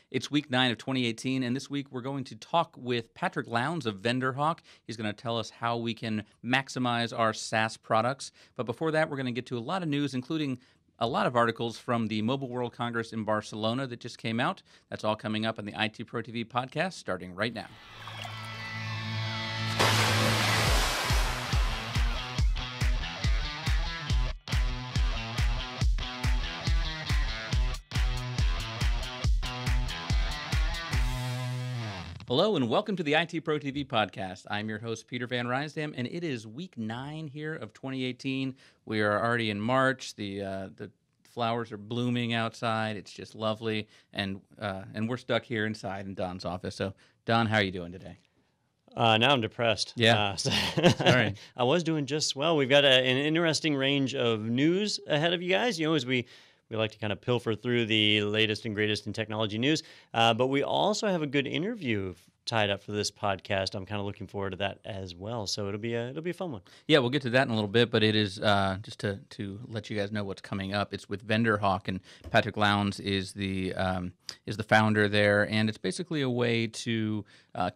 It's week 9 of 2018, and this week we're going to talk with Patrick Lowndes of VendorHawk. He's going to tell us how we can maximize our SaaS products. But before that, we're going to get to a lot of news, including a lot of articles from the Mobile World Congress in Barcelona that just came out. That's all coming up on the ITProTV podcast starting right now. Hello and welcome to the ITProTV podcast. I'm your host, Peter Van Rysdam, and it is week 9 here of 2018. We are already in March. The flowers are blooming outside. It's just lovely, and we're stuck here inside in Don's office. So, Don, how are you doing today? Now I'm depressed. Yeah. Sorry. I was doing just well. We've got an interesting range of news ahead of you guys. You know, as we like to kind of pilfer through the latest and greatest in technology news. But we also have a good interview tied up for this podcast. I'm kind of looking forward to that as well. So it'll be a fun one. Yeah, we'll get to that in a little bit, but it is just to let you guys know what's coming up. It's with VendorHawk, and Patrick Lowndes is the founder there, and it's basically a way to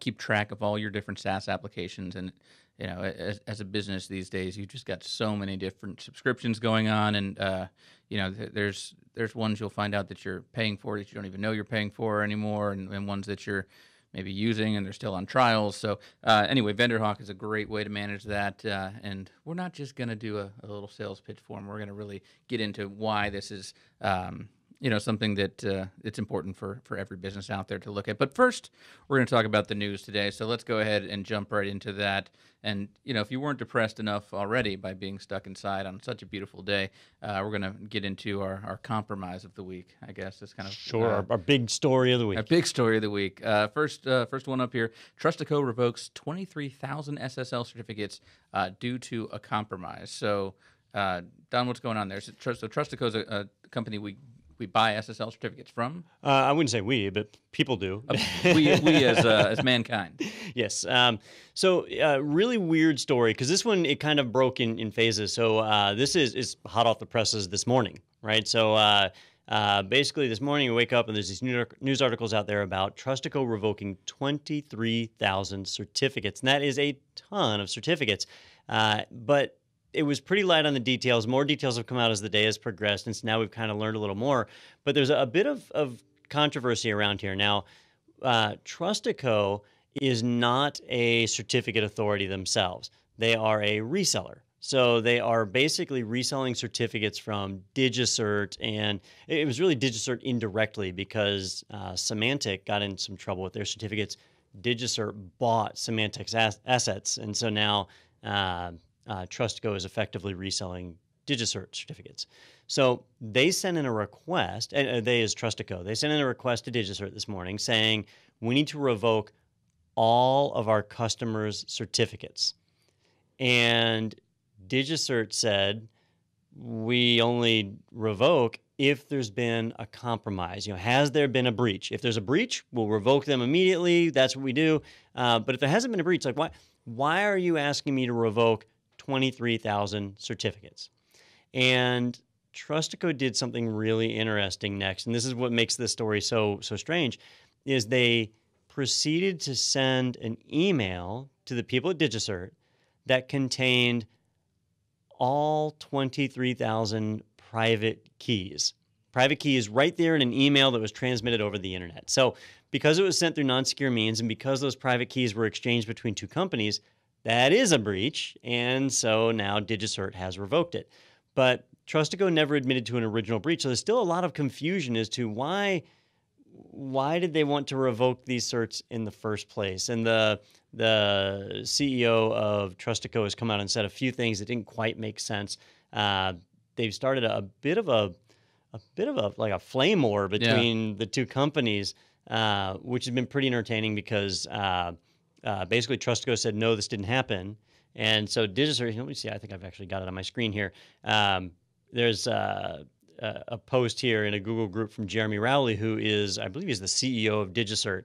keep track of all your different SaaS applications. And you know, as a business these days, you've just got so many different subscriptions going on, and you know, there's ones you'll find out that you're paying for that you don't even know you're paying for anymore, and ones that you're maybe using and they're still on trials. So anyway, VendorHawk is a great way to manage that, and we're not just going to do a little sales pitch for them. We're going to really get into why this is something that it's important for every business out there to look at. But first, we're going to talk about the news today. So let's go ahead and jump right into that. And, you know, if you weren't depressed enough already by being stuck inside on such a beautiful day, we're going to get into our compromise of the week, I guess. It's kind of sure, our big story of the week. Our big story of the week. First one up here, Trustico revokes 23,000 SSL certificates due to a compromise. So, Don, what's going on there? So Trustico is a company we buy SSL certificates from. I wouldn't say we, but people do. We as mankind. Yes. So really weird story, because this one, it kind of broke in phases. So this is hot off the presses this morning, right? So basically this morning you wake up and there's these news articles out there about Trustico revoking 23,000 certificates. And that is a ton of certificates. But it was pretty light on the details. More details have come out as the day has progressed, and so now we've kind of learned a little more. But there's a bit of controversy around here. Now, Trustico is not a certificate authority themselves. They are a reseller. So they are basically reselling certificates from DigiCert, and it was really DigiCert indirectly because Symantec got in some trouble with their certificates. DigiCert bought Symantec's assets, and so now Trustico is effectively reselling DigiCert certificates. So they sent in a request, and they as Trustico, they sent in a request to DigiCert this morning saying, we need to revoke all of our customers' certificates. And DigiCert said, we only revoke if there's been a compromise. You know, has there been a breach? If there's a breach, we'll revoke them immediately. That's what we do. But if there hasn't been a breach, like why are you asking me to revoke 23,000 certificates? And Trustico did something really interesting next, and this is what makes this story so strange, is they proceeded to send an email to the people at DigiCert that contained all 23,000 private keys. Private keys right there in an email that was transmitted over the internet. So because it was sent through non-secure means, and because those private keys were exchanged between two companies, that is a breach, and so now DigiCert has revoked it. But Trustico never admitted to an original breach, so there's still a lot of confusion as to why did they want to revoke these certs in the first place. And the CEO of Trustico has come out and said a few things that didn't quite make sense. They've started a bit of a like a flame war between the two companies, which has been pretty entertaining because basically Trustico said, no, this didn't happen. And so DigiCert, let me see, I think I've actually got it on my screen here. There's a post here in a Google group from Jeremy Rowley, who is, I believe he's the CEO of DigiCert.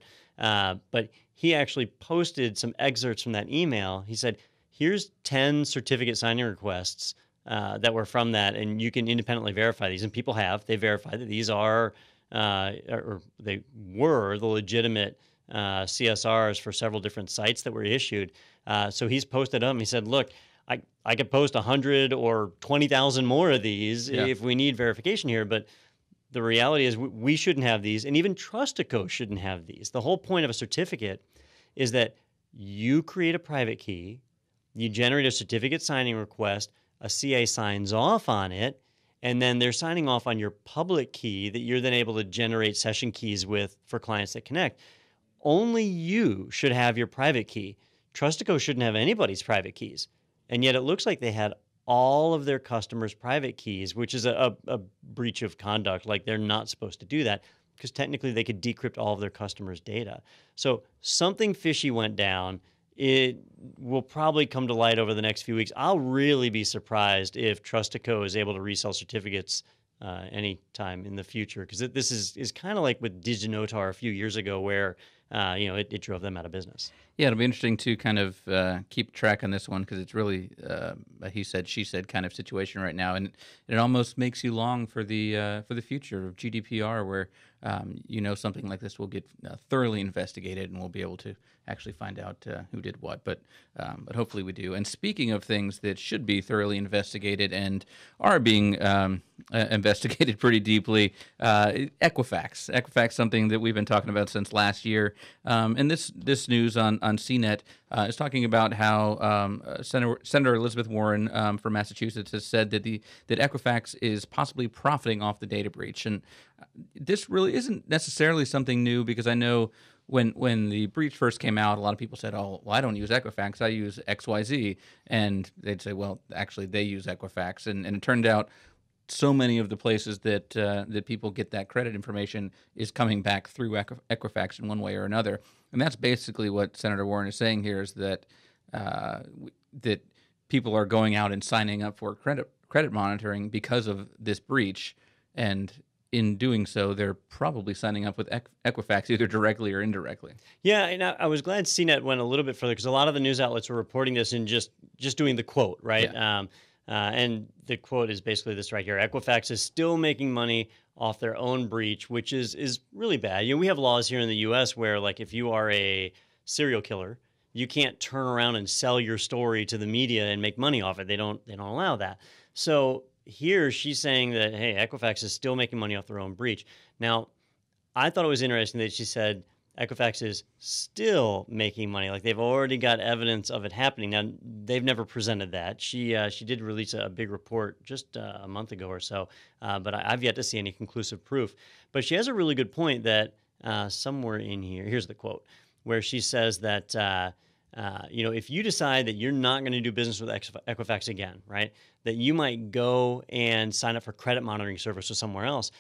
But he actually posted some excerpts from that email. He said, here's 10 certificate signing requests that were from that, and you can independently verify these. And people have. They verified that these are or they were the legitimate CSRs for several different sites that were issued. So he's posted them. He said, look, I could post 100 or 20,000 more of these if we need verification here, but the reality is we shouldn't have these, and even Trustico shouldn't have these. The whole point of a certificate is that you create a private key, you generate a certificate signing request, a CA signs off on it, and then they're signing off on your public key that you're then able to generate session keys with for clients that connect. Only you should have your private key. Trustico shouldn't have anybody's private keys. And yet it looks like they had all of their customers' private keys, which is a breach of conduct. Like, they're not supposed to do that because technically they could decrypt all of their customers' data. So something fishy went down. It will probably come to light over the next few weeks. I'll really be surprised if Trustico is able to resell certificates anytime in the future, because this is kind of like with DigiNotar a few years ago, where it drove them out of business. Yeah, it'll be interesting to kind of keep track on this one, because it's really a he said, she said kind of situation right now, and it almost makes you long for the future of GDPR, where something like this will get thoroughly investigated, and we'll be able to actually find out who did what. But hopefully we do. And speaking of things that should be thoroughly investigated and are being investigated pretty deeply, Equifax, something that we've been talking about since last year, and this news on CNET is talking about how Senator Elizabeth Warren from Massachusetts has said that Equifax is possibly profiting off the data breach. And this really isn't necessarily something new, because I know when the breach first came out, a lot of people said, oh, well, I don't use Equifax, I use XYZ. And they'd say, well, actually, they use Equifax. And it turned out so many of the places that people get that credit information is coming back through Equifax in one way or another. And that's basically what Senator Warren is saying here, is that that people are going out and signing up for credit monitoring because of this breach, and in doing so, they're probably signing up with Equifax either directly or indirectly. Yeah, and I was glad CNET went a little bit further, because a lot of the news outlets were reporting this and just doing the quote, right? Yeah. And the quote is basically this right here: Equifax is still making money off their own breach, which is really bad. We have laws here in the U.S. where, like, if you are a serial killer, you can't turn around and sell your story to the media and make money off it. They don't allow that. So here she's saying that, hey, Equifax is still making money off their own breach. Now, I thought it was interesting that she said Equifax is still making money. Like, they've already got evidence of it happening. Now, they've never presented that. She did release a big report just a month ago or so, but I've yet to see any conclusive proof. But she has a really good point that somewhere in here, here's the quote, where she says that if you decide that you're not going to do business with Equifax again, right, that you might go and sign up for credit monitoring services somewhere else.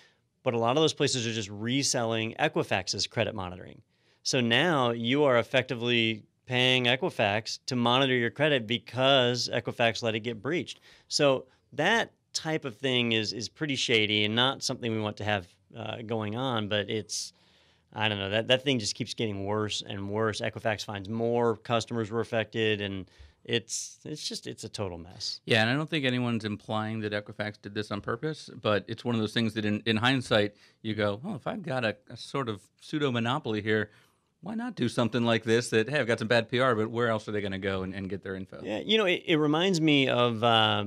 But a lot of those places are just reselling Equifax's credit monitoring. So now you are effectively paying Equifax to monitor your credit because Equifax let it get breached. So that type of thing is pretty shady and not something we want to have going on, but I don't know, that thing just keeps getting worse and worse. Equifax finds more customers were affected, and it's a total mess. Yeah, and I don't think anyone's implying that Equifax did this on purpose, but it's one of those things that in hindsight you go, oh, if I've got a sort of pseudo monopoly here, why not do something like this that, hey, I've got some bad PR, but where else are they going to go and get their info? Yeah, it reminds me of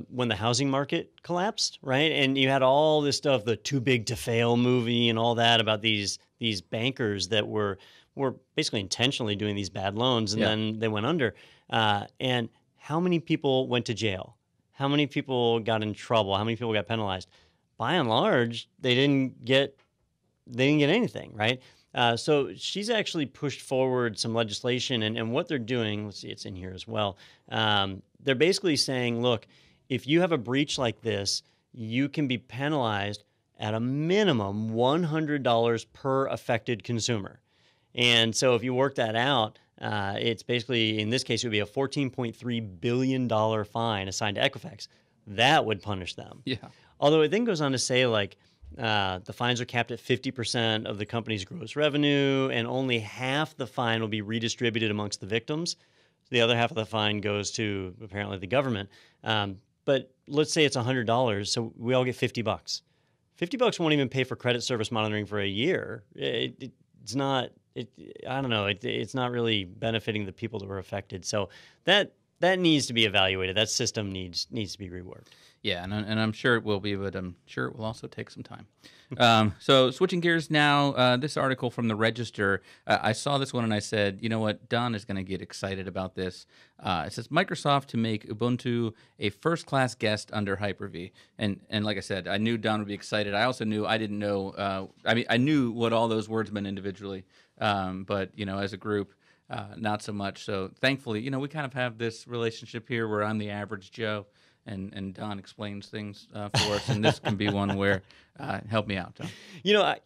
when the housing market collapsed, right? And you had all this stuff, the Too Big to Fail movie and all that about these bankers that were basically intentionally doing these bad loans, and then they went under. And how many people went to jail? How many people got in trouble? How many people got penalized? By and large, they didn't get anything, right? So she's actually pushed forward some legislation, and what they're doing, let's see, it's in here as well. They're basically saying, look, if you have a breach like this, you can be penalized at a minimum $100 per affected consumer. And so if you work that out, it's basically, in this case, it would be a $14.3 billion fine assigned to Equifax. That would punish them. Yeah. Although it then goes on to say, like, the fines are capped at 50% of the company's gross revenue, and only half the fine will be redistributed amongst the victims. The other half of the fine goes to, apparently, the government. But let's say it's $100, so we all get $50. $50 won't even pay for credit service monitoring for a year. It's not. I don't know. It's not really benefiting the people that were affected. So that needs to be evaluated. That system needs to be reworked. Yeah, and I'm sure it will be, but I'm sure it will also take some time. So switching gears now, this article from the Register, I saw this one and I said, you know what, Don is going to get excited about this. It says Microsoft to make Ubuntu a first-class guest under Hyper-V. And like I said, I knew Don would be excited. I also knew I didn't know. I knew what all those words meant individually, but as a group, not so much. So thankfully, we kind of have this relationship here where I'm the average Joe. And Don explains things for us, and this can be one where help me out, Don.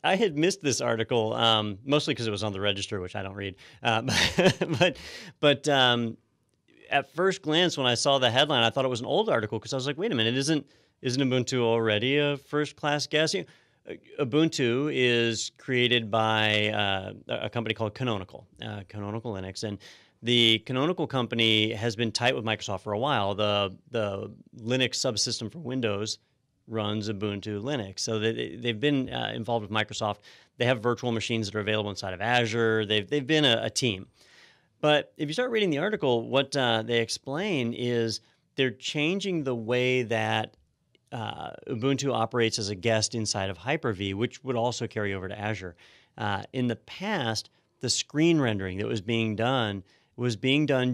I had missed this article mostly because it was on the Register, which I don't read. But at first glance, when I saw the headline, I thought it was an old article because I was like, wait a minute, isn't Ubuntu already a first-class guest? Ubuntu is created by a company called Canonical Linux, and the Canonical company has been tight with Microsoft for a while. The Linux subsystem for Windows runs Ubuntu Linux. So they've been involved with Microsoft. They have virtual machines that are available inside of Azure. They've been a team. But if you start reading the article, what they explain is they're changing the way that Ubuntu operates as a guest inside of Hyper-V, which would also carry over to Azure. In the past, the screen rendering that was being done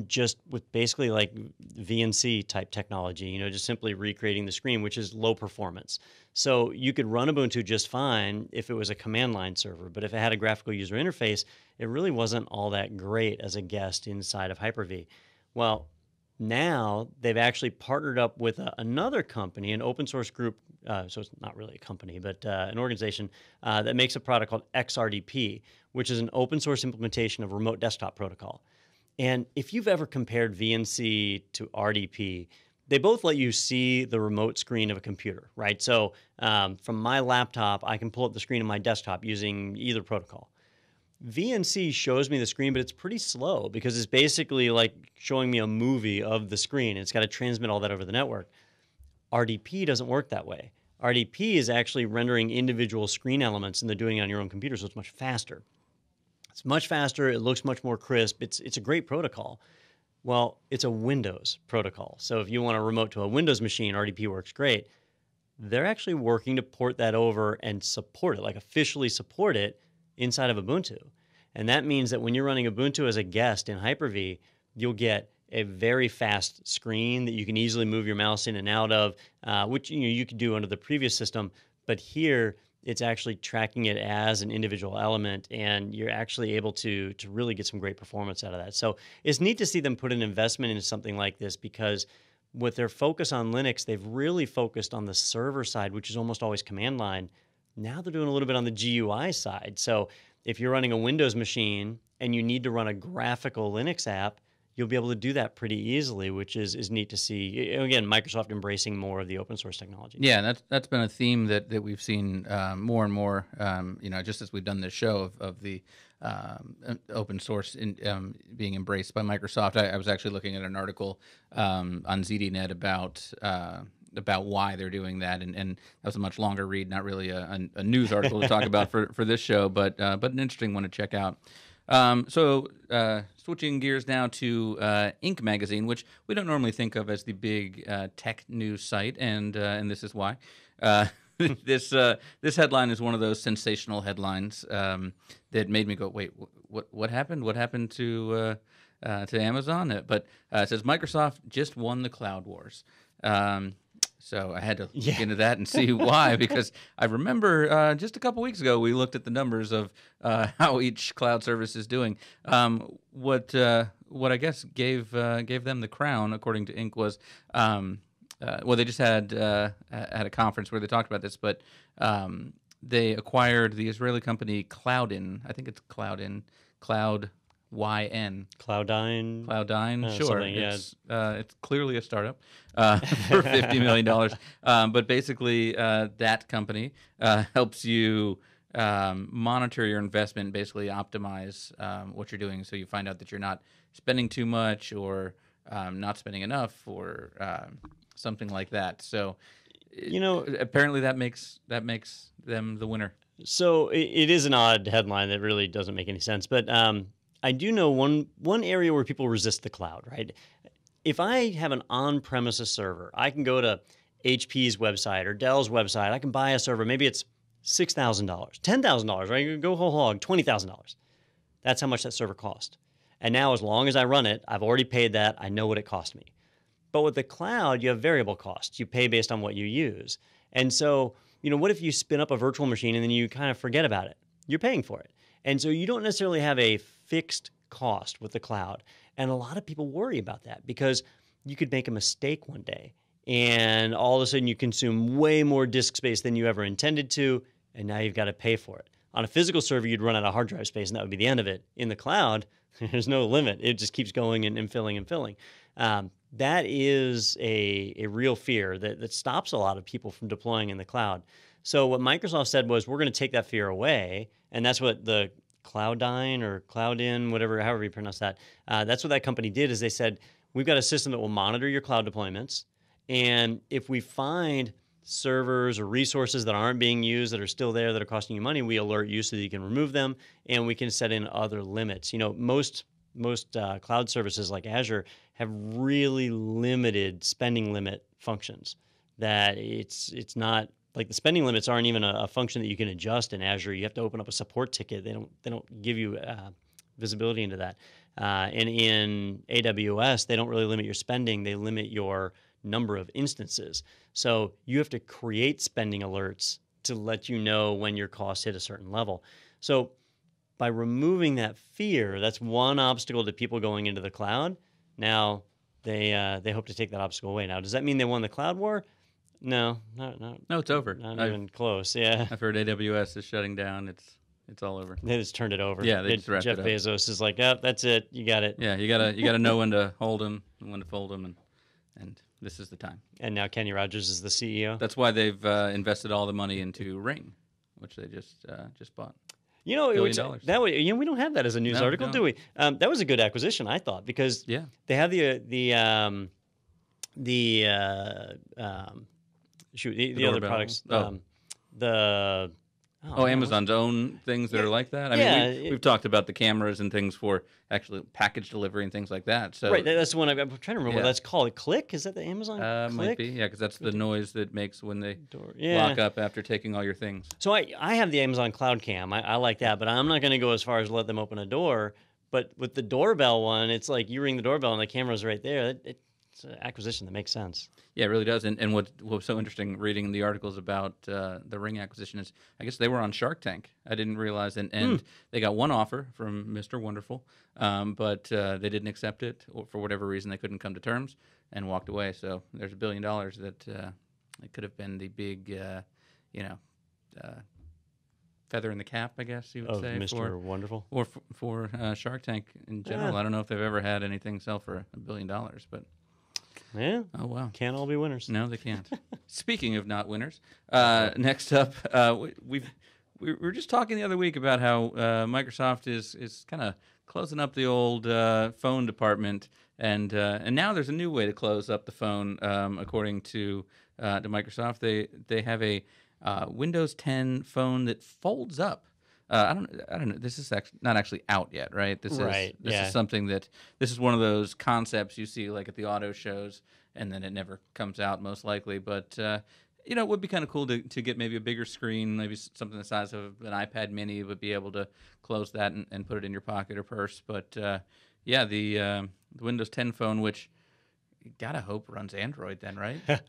just with basically like VNC type technology, just simply recreating the screen, which is low performance. So you could run Ubuntu just fine if it was a command line server, but if it had a graphical user interface, it really wasn't all that great as a guest inside of Hyper-V. Well, now they've actually partnered up with another company, an open source group, so it's not really a company, but an organization that makes a product called XRDP, which is an open source implementation of remote desktop protocol. And if you've ever compared VNC to RDP, they both let you see the remote screen of a computer, right? So from my laptop, I can pull up the screen of my desktop using either protocol. VNC shows me the screen, but it's pretty slow because it's basically like showing me a movie of the screen. It's got to transmit all that over the network. RDP doesn't work that way. RDP is actually rendering individual screen elements, and they're doing it on your own computer, so it's much faster. It's much faster. It looks much more crisp. It's a great protocol. Well, it's a Windows protocol. So if you want to remote to a Windows machine, RDP works great. They're actually working to port that over and support it, like officially support it inside of Ubuntu. And that means that when you're running Ubuntu as a guest in Hyper-V, you'll get a very fast screen that you can easily move your mouse in and out of, which you could do under the previous system. But here, it's actually tracking it as an individual element, and you're actually able to really get some great performance out of that. So it's neat to see them put an investment into something like this because with their focus on Linux, they've really focused on the server side, which is almost always command line. Now they're doing a little bit on the GUI side. So if you're running a Windows machine and you need to run a graphical Linux app, you'll be able to do that pretty easily, which is neat to see. Again, Microsoft embracing more of the open source technology. Yeah, that's been a theme that we've seen more and more. Just as we've done this show of the open source being embraced by Microsoft. I was actually looking at an article on ZDNet about why they're doing that, and that was a much longer read, not really a news article to talk about for this show, but an interesting one to check out. So switching gears now to Inc. magazine, which we don't normally think of as the big tech news site, and this is why. This headline is one of those sensational headlines that made me go, wait, what happened? What happened to Amazon? But it says Microsoft just won the cloud wars. So I had to look into that and see why, because I remember just a couple weeks ago we looked at the numbers of how each cloud service is doing. What I guess gave them the crown, according to Inc., was they just had a conference where they talked about this, but they acquired the Israeli company Cloudin. I think it's Cloudin, Cloudine, sure. It's clearly a startup for $50 million. But basically, that company helps you monitor your investment, basically optimize what you're doing, so you find out that you're not spending too much or not spending enough or something like that. So apparently that makes them the winner. So it is an odd headline that really doesn't make any sense. But I do know one area where people resist the cloud, right? If I have an on-premises server, I can go to HP's website or Dell's website. I can buy a server. Maybe it's $6,000, $10,000, right? You can go whole hog, $20,000. That's how much that server cost. And now, as long as I run it, I've already paid that. I know what it cost me. But with the cloud, you have variable costs. You pay based on what you use. And so, what if you spin up a virtual machine and then you kind of forget about it? You're paying for it. And so you don't necessarily have a fixed cost with the cloud. And a lot of people worry about that because you could make a mistake one day and all of a sudden you consume way more disk space than you ever intended to, and now you've got to pay for it. On a physical server, you'd run out of hard drive space, and that would be the end of it. In the cloud, there's no limit. It just keeps going and filling and filling. That is a real fear that stops a lot of people from deploying in the cloud. So what Microsoft said was, we're going to take that fear away, and that's what the Cloudine or Cloudin, however you pronounce that, that's what that company did. Is they said, we've got a system that will monitor your cloud deployments, and if we find servers or resources that aren't being used that are still there that are costing you money, we alert you so that you can remove them, and we can set in other limits. Most cloud services like Azure have really limited spending limit functions. That it's not like the spending limits aren't even a function that you can adjust in Azure. You have to open up a support ticket. They don't give you visibility into that. And in AWS, they don't really limit your spending. They limit your number of instances. So you have to create spending alerts to let you know when your costs hit a certain level. So by removing that fear, that's one obstacle to people going into the cloud. Now they hope to take that obstacle away. Now, does that mean they won the cloud war? No, no, it's over. Not even close. Yeah, I've heard AWS is shutting down. It's all over. They just turned it over. Yeah, they just wrapped Jeff it up. Bezos is like, oh, that's it. You got it. Yeah, you gotta know when to hold them and when to fold them, and this is the time. And now Kenny Rogers is the CEO. That's why they've invested all the money into Ring, which they just bought. You know, $1 billion. that way, we don't have that as a news article, do we? That was a good acquisition, I thought, because they have the other products. Amazon's own things that are like that. I mean, we've talked about the cameras and things for actually package delivery and things like that. So right, that's the one I'm trying to remember what that's called. Click? Is that the Amazon Click? Might be, yeah, because that's the noise that makes when they lock up after taking all your things. So I have the Amazon Cloud Cam. I like that, but I'm not going to go as far as let them open a door. But with the doorbell one, it's like you ring the doorbell and the camera's right there. It's an acquisition that makes sense. Yeah, it really does. And what was so interesting reading the articles about the Ring acquisition is, I guess they were on Shark Tank. I didn't realize. And they got one offer from Mr. Wonderful, but they didn't accept it. Or for whatever reason, they couldn't come to terms and walked away. So there's $1 billion that it could have been the big, feather in the cap, I guess you would say. Mr. Wonderful? Or for Shark Tank in general. I don't know if they've ever had anything sell for $1 billion, but... Yeah. Oh, wow. Can't all be winners. No, they can't. Speaking of not winners, next up, we were just talking the other week about how Microsoft is kind of closing up the old phone department, and now there's a new way to close up the phone. According to Microsoft, they have a Windows 10 phone that folds up. I don't know. This is not actually out yet, right? This is something this is one of those concepts you see like at the auto shows, and then it never comes out most likely. But it would be kind of cool to get maybe a bigger screen, maybe something the size of an iPad Mini, would be able to close that and put it in your pocket or purse. But the Windows 10 phone, which you gotta hope runs Android then, right? For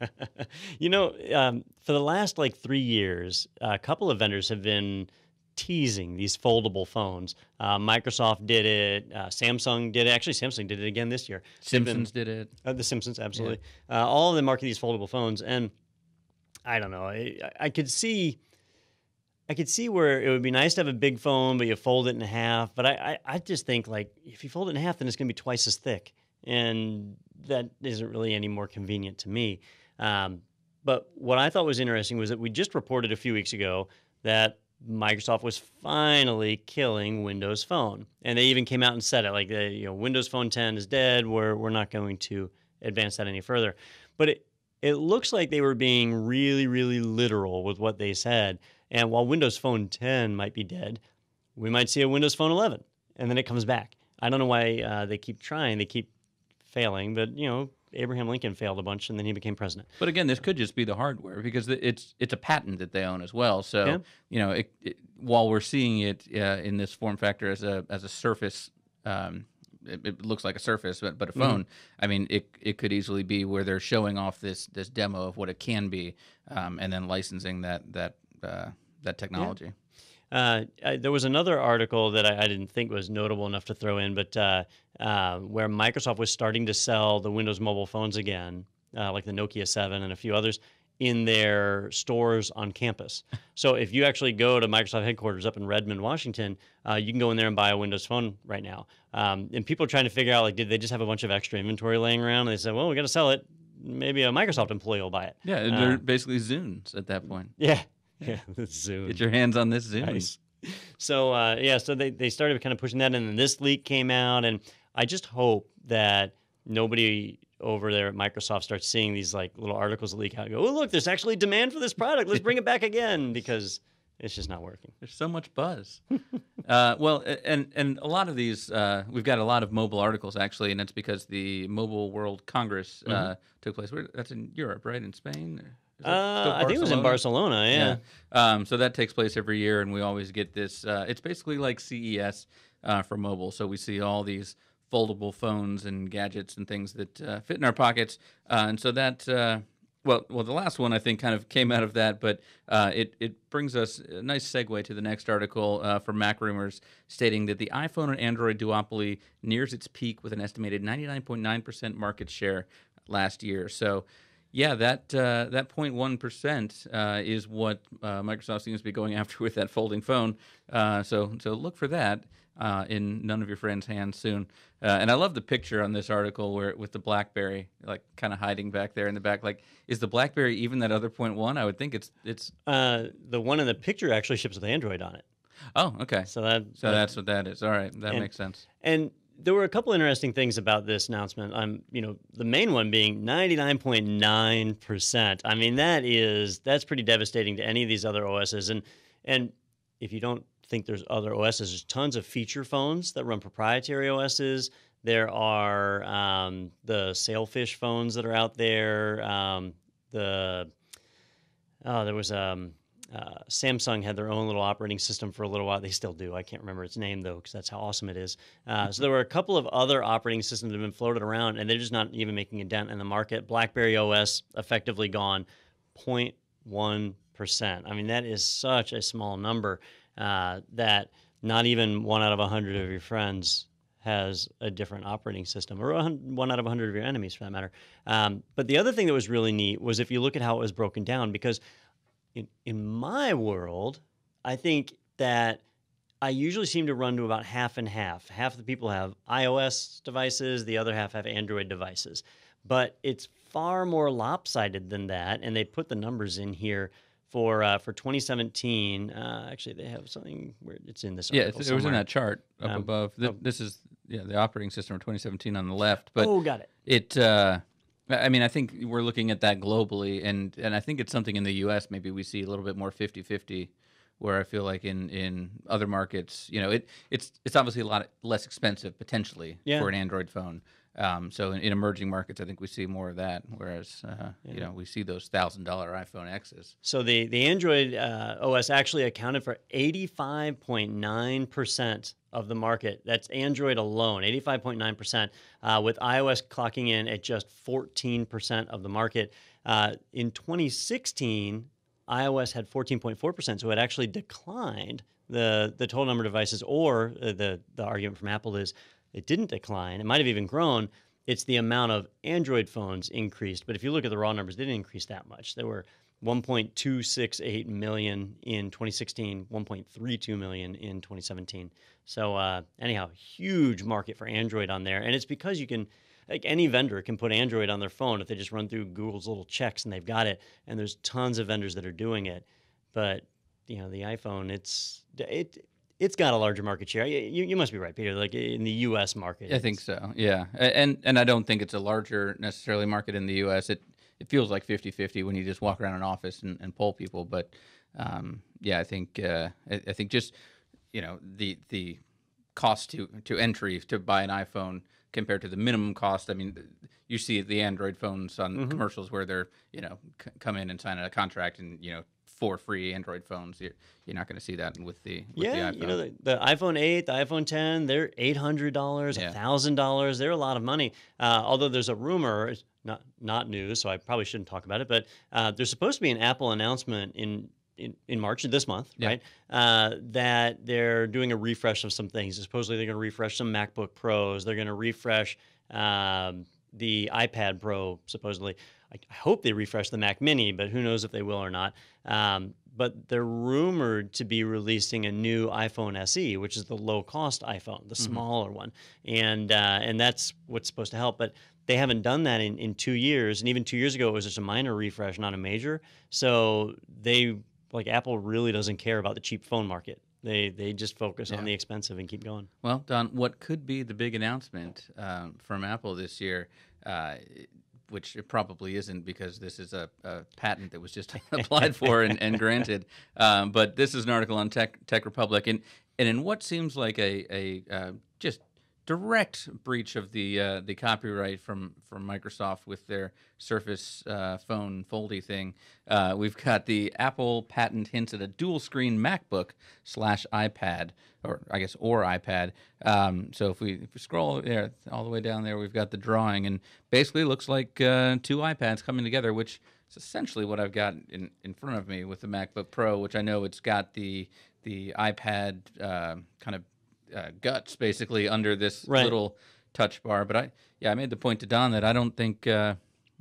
the last 3 years, a couple of vendors have been teasing these foldable phones. Microsoft did it. Samsung did it. Actually, Samsung did it again this year. Simpsons did it. The Simpsons, absolutely. Yeah. All of them market these foldable phones, and I don't know. I could see where it would be nice to have a big phone, but you fold it in half. But I just think if you fold it in half, then it's going to be twice as thick, and that isn't really any more convenient to me. But what I thought was interesting was that we just reported a few weeks ago that Microsoft was finally killing Windows Phone, and they even came out and said it, Windows Phone 10 is dead. We're not going to advance that any further. But it looks like they were being really, really literal with what they said. And while Windows Phone 10 might be dead, we might see a Windows Phone 11, and then it comes back. I don't know why they keep trying. They keep failing, but, Abraham Lincoln failed a bunch, and then he became president. But again, this could just be the hardware because it's a patent that they own as well. So while we're seeing it in this form factor as a Surface, it looks like a Surface, but a phone. I mean, it could easily be where they're showing off this demo of what it can be, and then licensing that technology. There was another article that I didn't think was notable enough to throw in, but where Microsoft was starting to sell the Windows mobile phones again, like the Nokia 7 and a few others, in their stores on campus. So if you actually go to Microsoft headquarters up in Redmond, Washington, you can go in there and buy a Windows Phone right now. And people are trying to figure out, like, did they just have a bunch of extra inventory laying around? And they said, well, we got to sell it. Maybe a Microsoft employee will buy it. Yeah, they're basically Zunes at that point. Yeah. Yeah, the Zune. Get your hands on this Zune. Nice. So, so they started kind of pushing that, and then this leak came out, and I just hope that nobody over there at Microsoft starts seeing these like little articles that leak out and go, oh, look, there's actually demand for this product. Let's bring it back again, because it's just not working. There's so much buzz. Well, and a lot of these, we've got a lot of mobile articles, actually, and it's because the Mobile World Congress took place. That's in Europe, right? In Spain? I think it was in Barcelona, yeah. So that takes place every year, and we always get this. It's basically like CES for mobile. So we see all these foldable phones and gadgets and things that fit in our pockets. And so that, well, the last one I think kind of came out of that, but it brings us a nice segue to the next article from Mac Rumors, stating that the iPhone and Android duopoly nears its peak with an estimated 99.9% market share last year. So, yeah, that 0.1% is what Microsoft seems to be going after with that folding phone. So look for that in none of your friends' hands soon. And I love the picture on this article where with the BlackBerry like kind of hiding back there in the back. Like, is the BlackBerry even that other 0.1? I would think it's the one in the picture actually ships with Android on it. Oh, okay. So that's what that is. All right, that makes sense. And there were a couple interesting things about this announcement. The main one being 99.9%. I mean, that's pretty devastating to any of these other OSs. And if you don't think there's other OSs, there's tons of feature phones that run proprietary OSs. There are the Sailfish phones that are out there. There was Samsung had their own little operating system for a little while. They still do. I can't remember its name, though, because that's how awesome it is. So there were a couple of other operating systems that have been floated around, and they're just not even making a dent in the market. BlackBerry OS effectively gone 0.1%. I mean, that is such a small number that not even 1 out of 100 of your friends has a different operating system, or 1 out of 100 of your enemies, for that matter. But the other thing that was really neat was if you look at how it was broken down, because in my world, I think that I usually seem to run to about half and half. Half the people have iOS devices, the other half have Android devices. But it's far more lopsided than that, and they put the numbers in here for 2017. Actually, they have something where it's in this article. Yeah, it was in that chart up above. This is the operating system of 2017 on the left. But got it. I mean, I think we're looking at that globally, and I think it's something in the U.S. maybe we see a little bit more 50-50, where I feel like in other markets, it's obviously a lot less expensive potentially for an Android phone. So in emerging markets, I think we see more of that, whereas we see those $1,000 iPhone X's. So the Android OS actually accounted for 85.9% of the market. That's Android alone, 85.9%, with iOS clocking in at just 14% of the market. In 2016, iOS had 14.4%, so it actually declined the total number of devices, or the argument from Apple is it didn't decline. It might have even grown. It's the amount of Android phones increased. But if you look at the raw numbers, they didn't increase that much. There were 1.268 million in 2016, 1.32 million in 2017. So anyhow, huge market for Android on there. And it's because you can, like any vendor can put Android on their phone if they just run through Google's little checks and they've got it. And there's tons of vendors that are doing it. But, the iPhone, it's got a larger market share. You must be right, Peter. Like in the U.S. market, I think so. Yeah, and I don't think it's a larger necessarily market in the U.S. it feels like 50-50 when you just walk around an office and poll people. But yeah, I think just the cost to entry to buy an iPhone compared to the minimum cost. I mean, you see the Android phones on commercials where they're come in and sign a contract and 4 free Android phones. You're not going to see that with the iPhone. The iPhone 8, the iPhone 10, they're $800, $1,000. They're a lot of money. Although there's a rumor, it's not news, so I probably shouldn't talk about it. But there's supposed to be an Apple announcement in March of this month, right? That they're doing a refresh of some things. Supposedly they're going to refresh some MacBook Pros. They're going to refresh the iPad Pro, supposedly. I hope they refresh the Mac Mini, but who knows if they will or not. But they're rumored to be releasing a new iPhone SE, which is the low-cost iPhone, the smaller one. And that's what's supposed to help. But they haven't done that in 2 years. And even 2 years ago, it was just a minor refresh, not a major. So Apple really doesn't care about the cheap phone market. They just focus on the expensive and keep going. Well, Don, what could be the big announcement from Apple this year, which it probably isn't because this is a patent that was just applied for and granted, but this is an article on Tech Republic, and in what seems like a just direct breach of the copyright from Microsoft with their Surface phone foldy thing. We've got the Apple patent hints at a dual-screen MacBook / iPad, or iPad. So if we scroll there all the way down there, we've got the drawing, and basically looks like 2 iPads coming together, which is essentially what I've got in front of me with the MacBook Pro, which I know it's got the iPad kind of guts basically under this little touch bar. But I made the point to Don that I don't think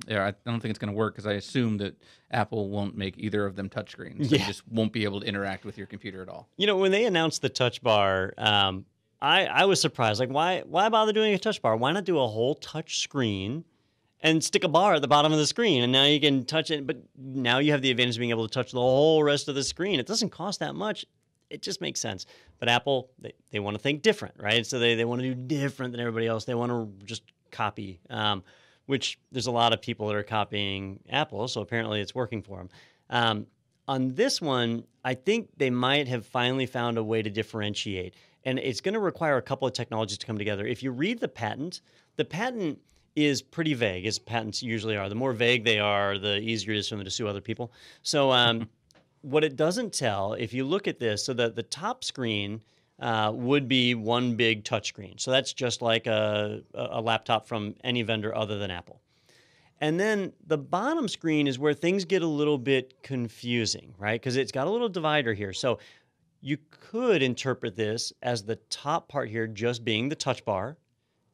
I don't think it's going to work because I assume that Apple won't make either of them touchscreens. So you just won't be able to interact with your computer at all. When they announced the touch bar, I was surprised. Like, why bother doing a touch bar? Why not do a whole touch screen and stick a bar at the bottom of the screen, and now you can touch it, but now you have the advantage of being able to touch the whole rest of the screen. It doesn't cost that much. It just makes sense. But Apple, they want to think different, right? So they want to do different than everybody else. They want to just copy, which there's a lot of people that are copying Apple, so apparently it's working for them. On this one, I think they might have finally found a way to differentiate. And it's going to require a couple of technologies to come together. If you read the patent is pretty vague, as patents usually are. The more vague they are, the easier it is for them to sue other people. So what it doesn't tell, if you look at this, so that the top screen would be one big touch screen. So that's just like a laptop from any vendor other than Apple. And then the bottom screen is where things get a little bit confusing, right? Because it's got a little divider here. So you could interpret this as the top part here just being the touch bar,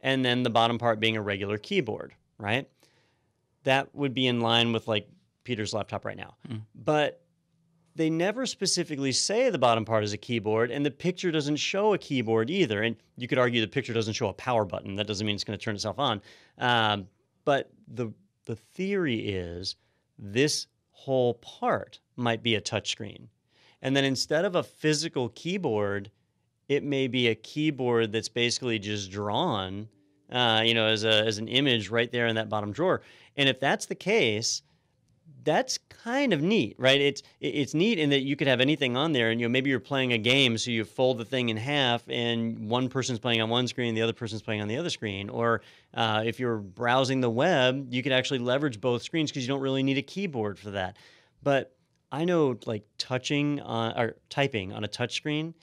and then the bottom part being a regular keyboard, right? That would be in line with like Peter's laptop right now. But they never specifically say the bottom part is a keyboard, and the picture doesn't show a keyboard either. And you could argue the picture doesn't show a power button. That doesn't mean it's going to turn itself on. But the theory is this whole part might be a touchscreen. And then instead of a physical keyboard, it may be a keyboard that's basically just drawn, as an image right there in that bottom drawer. And if that's the case, that's kind of neat, right? It's neat in that you could have anything on there, and maybe you're playing a game, so you fold the thing in half, and one person's playing on one screen, the other person's playing on the other screen. Or if you're browsing the web, you could actually leverage both screens because you don't really need a keyboard for that. But I know, like, typing on a touchscreen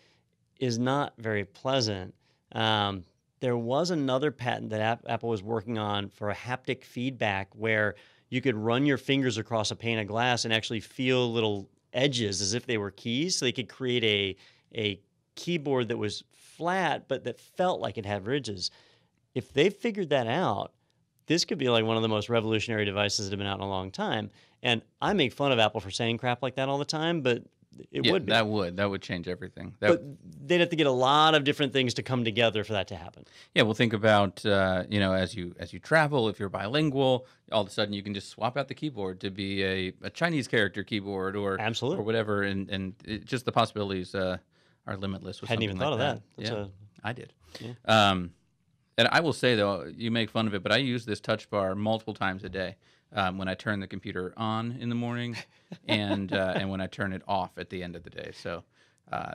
is not very pleasant. There was another patent that Apple was working on for a haptic feedback where you could run your fingers across a pane of glass and actually feel little edges as if they were keys. So they could create a keyboard that was flat, but that felt like it had ridges. If they figured that out, this could be like one of the most revolutionary devices that have been out in a long time. And I make fun of Apple for saying crap like that all the time, but it would be. That would change everything. But they'd have to get a lot of different things to come together for that to happen. Yeah, well, think about as you travel, if you're bilingual, all of a sudden you can just swap out the keyboard to be a Chinese character keyboard or Absolutely. Or whatever, and just the possibilities are limitless. With Hadn't even thought of that. I did. Yeah. And I will say though, you make fun of it, but I use this touch bar multiple times a day. when I turn the computer on in the morning, and when I turn it off at the end of the day. So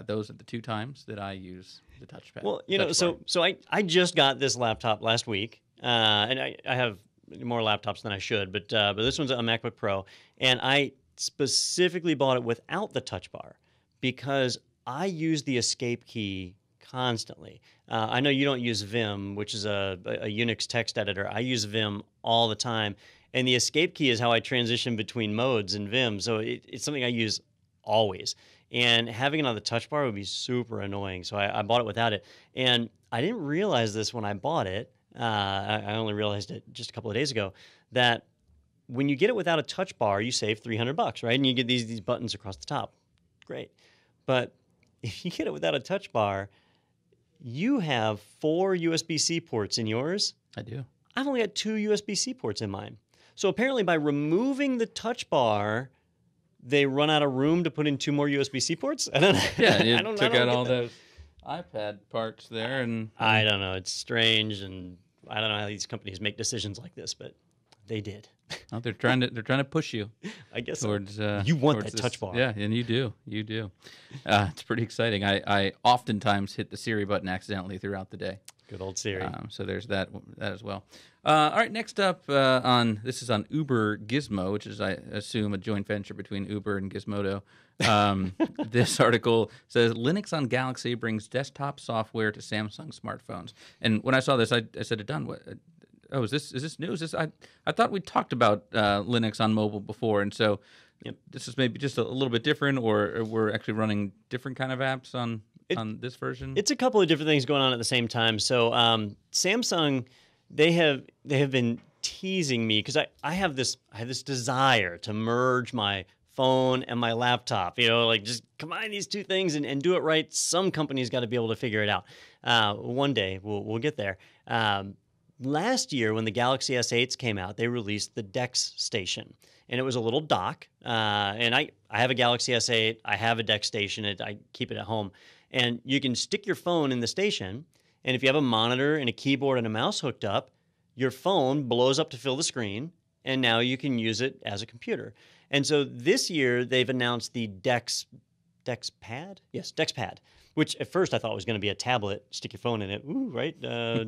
those are the 2 times that I use the touchpad. Well, so I just got this laptop last week, and I have more laptops than I should, but this one's a MacBook Pro, and I specifically bought it without the touch bar because I use the escape key constantly. I know you don't use Vim, which is a Unix text editor. I use Vim all the time, and the escape key is how I transition between modes in Vim, so it's something I use always. And having it on the touch bar would be super annoying, so I bought it without it. And I didn't realize this when I bought it. I only realized it just a couple of days ago, that when you get it without a touch bar, you save $300, right? And you get these buttons across the top. Great. But if you get it without a touch bar, you have 4 USB-C ports in yours. I do. I've only got 2 USB-C ports in mine. So apparently by removing the touch bar, they run out of room to put in 2 more USB-C ports? I don't know. Yeah, you took out all those iPad parts there, and I don't know. It's strange, and I don't know how these companies make decisions like this, but they did. well, they're trying to push you. I guess towards you want towards that touch bar. Yeah, and you do. It's pretty exciting. I oftentimes hit the Siri button accidentally throughout the day. Good old Siri. So there's that as well. All right, next up this is on Uber Gizmo, which is, I assume, a joint venture between Uber and Gizmodo. This article says Linux on Galaxy brings desktop software to Samsung smartphones. And when I saw this, I said to Don, "What? Oh, is this new? Is this? I thought we talked about Linux on mobile before, and so this is maybe just a little bit different, or we're actually running different kind of apps on this version." It's a couple of different things going on at the same time. So Samsung, they have been teasing me because I have this desire to merge my phone and my laptop. Like just combine these 2 things and do it right. Some company's got to be able to figure it out. One day we'll get there. Last year, when the Galaxy S8s came out, they released the DeX Station, and it was a little dock. And I have a Galaxy S8. I have a DeX Station. I keep it at home. And you can stick your phone in the station, and if you have a monitor and a keyboard and a mouse hooked up, your phone blows up to fill the screen, and now you can use it as a computer. And so this year, they've announced the DeX Pad? Yes, DeX Pad, which at first I thought was going to be a tablet. Stick your phone in it. Ooh, right?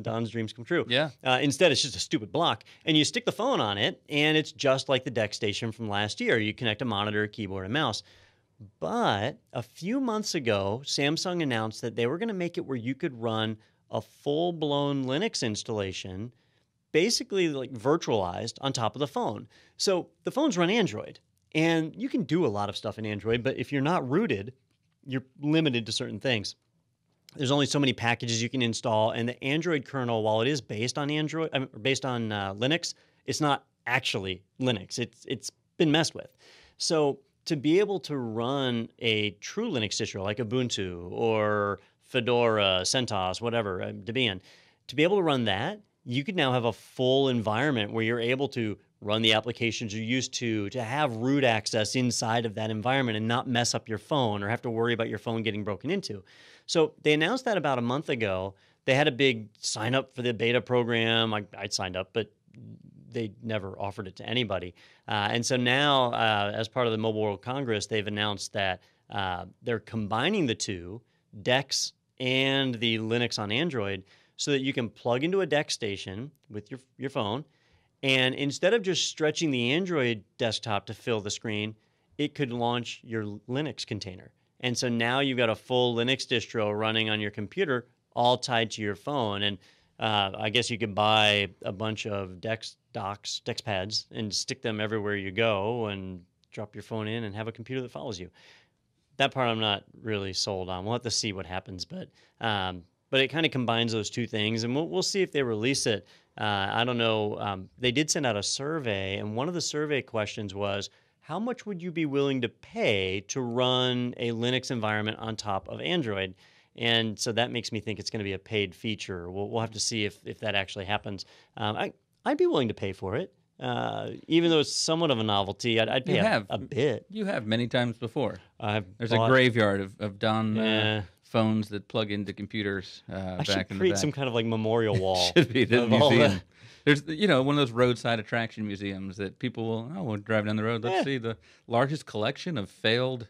Don's dreams come true. Yeah. Instead, it's just a stupid block. And you stick the phone on it, and it's just like the DeX Station from last year. You connect a monitor, keyboard, and mouse. But a few months ago, Samsung announced that they were going to make it where you could run a full-blown Linux installation, basically like virtualized on top of the phone. So the phones run Android, and you can do a lot of stuff in Android, but if you're not rooted, you're limited to certain things. There's only so many packages you can install, and the Android kernel, while it is based on Linux, it's not actually Linux. It's been messed with. So to be able to run a true Linux distro like Ubuntu or Fedora, CentOS, whatever, Debian, to be able to run that, you could now have a full environment where you're able to run the applications you're used to have root access inside of that environment and not mess up your phone or have to worry about your phone getting broken into. So they announced that about a month ago. They had a big sign up for the beta program. I signed up, but they never offered it to anybody. And so now, as part of the Mobile World Congress, they've announced that they're combining the 2, DeX and the Linux on Android, so that you can plug into a DeX station with your phone, and instead of just stretching the Android desktop to fill the screen, it could launch your Linux container. And so now you've got a full Linux distro running on your computer, all tied to your phone. And I guess you could buy a bunch of DeX pads, and stick them everywhere you go and drop your phone in and have a computer that follows you. That part I'm not really sold on. We'll have to see what happens, but it kind of combines those 2 things, and we'll see if they release it. I don't know. They did send out a survey, and one of the survey questions was, how much would you be willing to pay to run a Linux environment on top of Android? And so that makes me think it's going to be a paid feature. We'll have to see if that actually happens. I'd be willing to pay for it. Even though it's somewhat of a novelty, I'd pay a bit. You have many times before. There's a graveyard of Don phones that plug into computers I back should in the create back. some kind of like memorial wall. Should be the of all museum. There's one of those roadside attraction museums that people will we'll drive down the road. Let's see the largest collection of failed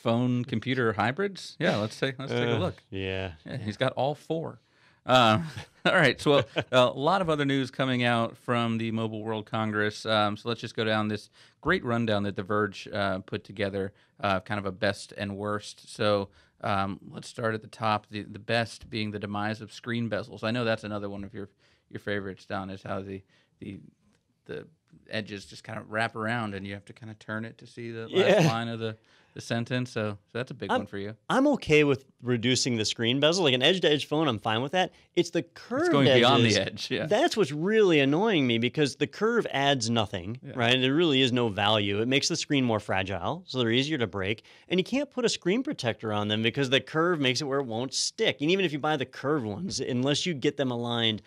phone computer hybrids. Yeah, let's take a look. Yeah, he's got all four. All right, so a lot of other news coming out from the Mobile World Congress. So let's just go down this great rundown that The Verge put together, kind of a best and worst. So let's start at the top. The best being the demise of screen bezels. I know that's another one of your favorites, Don, is how the edges just kind of wrap around and you have to kind of turn it to see the last line of the sentence. So that's a big one for you. I'm okay with reducing the screen bezel. Like an edge-to-edge phone, I'm fine with that. It's the curved edges. It's going edges, beyond the edge, yeah. That's what's really annoying me because the curve adds nothing, right? There really is no value. It makes the screen more fragile, so they're easier to break. And you can't put a screen protector on them because the curve makes it where it won't stick. And even if you buy the curved ones, unless you get them aligned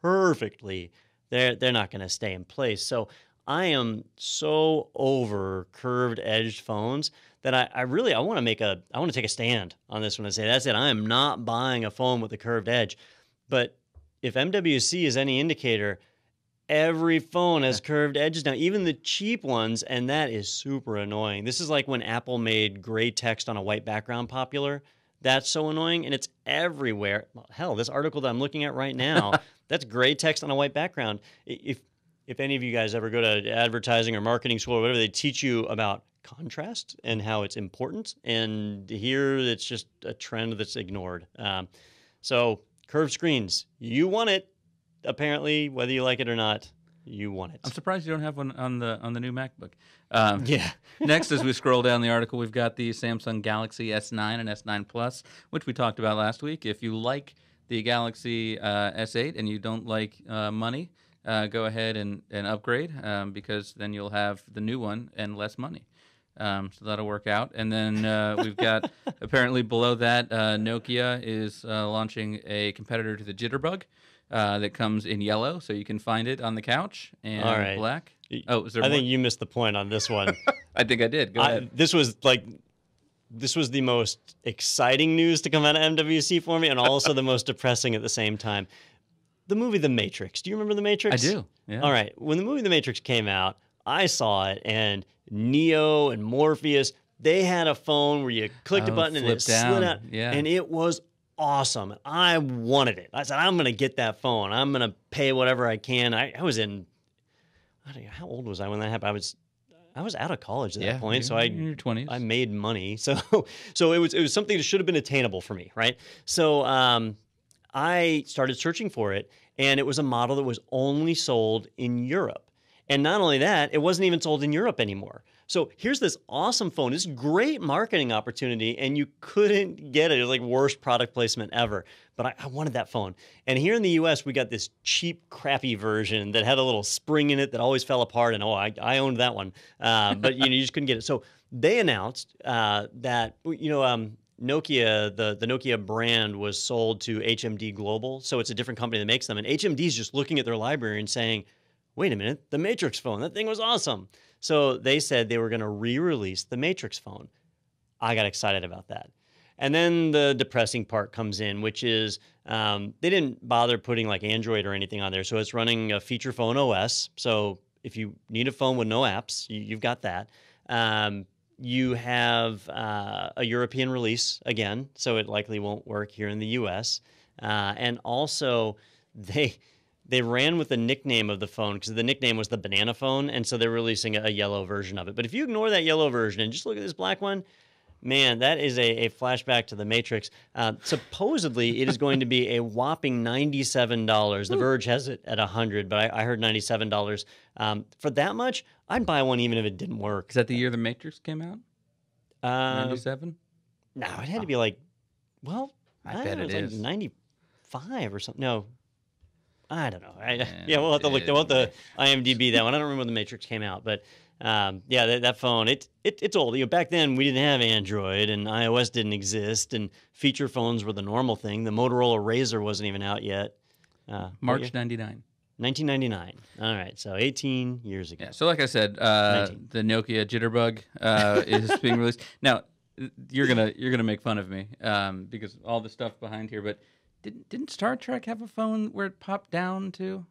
perfectly, they're not going to stay in place. So I am so over curved edged phones that I want to take a stand on this one and say, that's it. I am not buying a phone with a curved edge. But if MWC is any indicator, every phone has curved edges now, even the cheap ones, and that is super annoying. This is like when Apple made gray text on a white background popular. That's so annoying, and it's everywhere. Hell, this article that I'm looking at right now, that's gray text on a white background. If any of you guys ever go to advertising or marketing school or whatever, they teach you about contrast and how it's important. And here it's just a trend that's ignored. So curved screens, you want it. Apparently, whether you like it or not, you want it. I'm surprised you don't have one on the new MacBook. Yeah. Next, as we scroll down the article, we've got the Samsung Galaxy S9 and S9 Plus, which we talked about last week. If you like the Galaxy S8 and you don't like money, go ahead and upgrade because then you'll have the new one and less money. So that'll work out. And then we've got, apparently below that, Nokia is launching a competitor to the Jitterbug that comes in yellow, so you can find it on the couch, and black. Oh, is there I more? think you missed the point on this one. I think I did. Go ahead. This was the most exciting news to come out of MWC for me, and also the most depressing at the same time. The movie The Matrix. Do you remember The Matrix? I do. Yeah. All right. When the movie The Matrix came out, I saw it, and Neo and Morpheus, they had a phone where you clicked a button and it slid out, and it was awesome. I wanted it. I said, I'm going to get that phone. I'm going to pay whatever I can. I was in, I don't know, how old was I when that happened? I was out of college at that point, so in your 20s. I made money. So it was something that should have been attainable for me, right? So I started searching for it, and it was a model that was only sold in Europe. And not only that, it wasn't even sold in Europe anymore. So here's this awesome phone, this great marketing opportunity, and you couldn't get it. It was like worst product placement ever. But I wanted that phone. And here in the US, we got this cheap, crappy version that had a little spring in it that always fell apart. And I owned that one. But you just couldn't get it. So they announced that, Nokia, the Nokia brand was sold to HMD Global. So it's a different company that makes them. And HMD is just looking at their library and saying, wait a minute, the Matrix phone, that thing was awesome. So they said they were going to re-release the Matrix phone. I got excited about that. And then the depressing part comes in, which is they didn't bother putting like Android or anything on there. So it's running a feature phone OS. So if you need a phone with no apps, you've got that. You have a European release again, so it likely won't work here in the US. And also they ran with the nickname of the phone because the nickname was the banana phone, and so they're releasing a yellow version of it. But if you ignore that yellow version and just look at this black one, man, that is a flashback to the Matrix. Supposedly, it is going to be a whopping $97. The Verge has it at $100, but I heard $97. For that much, I'd buy one even if it didn't work. Is that the year the Matrix came out? 97? No, it had to be like, I bet it is. Like 95 or something. No. I don't know. We'll have to look. We'll have to IMDb that one. I don't remember when the Matrix came out, but that phone, it's old. Back then we didn't have Android and iOS didn't exist, and feature phones were the normal thing. The Motorola Razr wasn't even out yet. March 99. 1999. All right, so 18 years ago. Yeah, so like I said, the Nokia Jitterbug is being released. Now, you're gonna make fun of me because all the stuff behind here. But didn't Star Trek have a phone where it popped down too?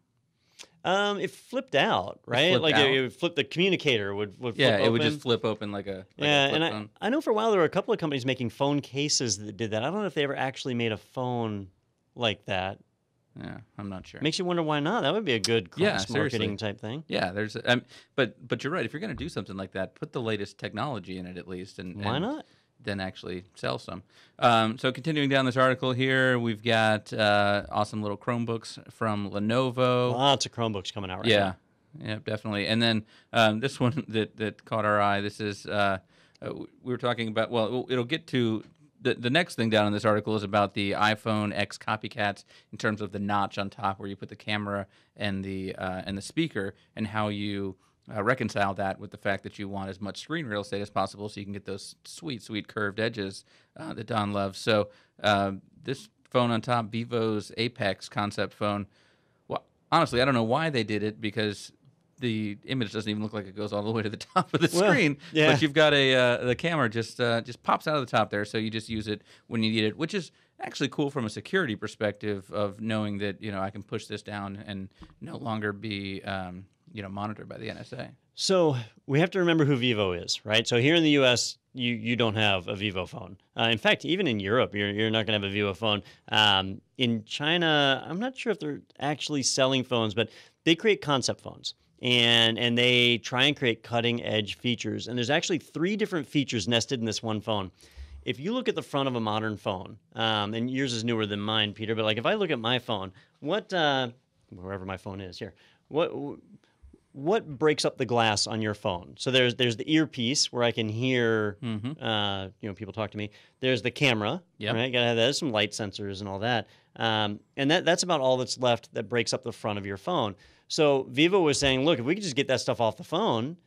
It flipped out, right? flipped Like out? it would flip. The communicator would flip Yeah, it open. would just flip open like a Yeah, flip and phone. I know for a while there were a couple of companies making phone cases that did that. I don't know if they ever actually made a phone like that. Yeah, I'm not sure. Makes you wonder why not. That would be a good Yeah, cross-marketing seriously. type thing. Yeah, but you're right. If you're going to do something like that, put the latest technology in it at least, Why not? then actually sell some. So continuing down this article here, we've got awesome little Chromebooks from Lenovo. Lots of Chromebooks coming out right Yeah, now. yeah, definitely. And then this one that caught our eye. This is we were talking about. Well, it'll get to. The next thing down in this article is about the iPhone X copycats in terms of the notch on top where you put the camera and the speaker, and how you reconcile that with the fact that you want as much screen real estate as possible so you can get those sweet curved edges that Don loves. So this phone on top, Vivo's Apex concept phone, well, honestly, I don't know why they did it because the image doesn't even look like it goes all the way to the top of the screen. yeah. But you've got the camera just pops out of the top there, so you just use it when you need it, which is actually cool from a security perspective of knowing that I can push this down and no longer be monitored by the NSA. So we have to remember who Vivo is, right? So here in the U.S., you don't have a Vivo phone. In fact, even in Europe, you're not going to have a Vivo phone. In China, I'm not sure if they're actually selling phones, but they create concept phones. And they try and create cutting edge features. And there's actually 3 different features nested in this one phone. If you look at the front of a modern phone, and yours is newer than mine, Peter, but like if I look at my phone, wherever my phone is here, what breaks up the glass on your phone? So there's the earpiece where I can hear people talk to me. There's the camera, right? Gotta have that. There's some light sensors and all that. And that's about all that's left that breaks up the front of your phone. So Vivo was saying, look, if we could just get that stuff off the front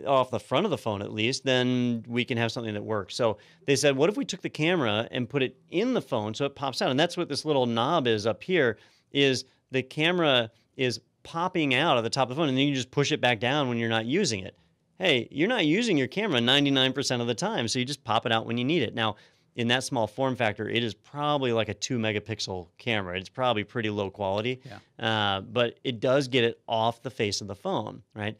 of the phone at least, then we can have something that works. So they said, what if we took the camera and put it in the phone so it pops out? And that's what this little knob is up here, is the camera is popping out of the top of the phone, and then you just push it back down when you're not using it. Hey, you're not using your camera 99% of the time, so you just pop it out when you need it. Now, in that small form factor, it is probably like a 2-megapixel camera. It's probably pretty low quality, but it does get it off the face of the phone, right?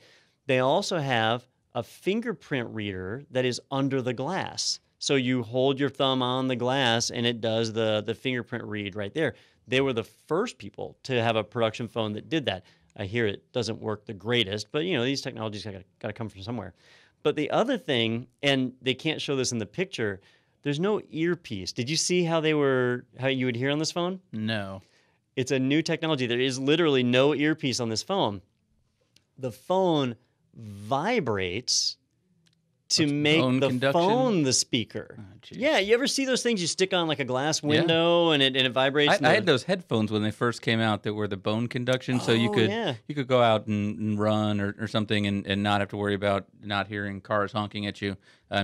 They also have a fingerprint reader that is under the glass. So you hold your thumb on the glass, and it does the fingerprint read right there. They were the first people to have a production phone that did that. I hear it doesn't work the greatest, but these technologies got to come from somewhere. But the other thing, and they can't show this in the picture, there's no earpiece. Did you see how you would hear on this phone? No. It's a new technology. There is literally no earpiece on this phone. The phone vibrates to make the phone the speaker. Oh, yeah, you ever see those things you stick on like a glass window and it vibrates? I had those headphones when they first came out that were the bone conduction, so you could go out and run or something and not have to worry about not hearing cars honking at you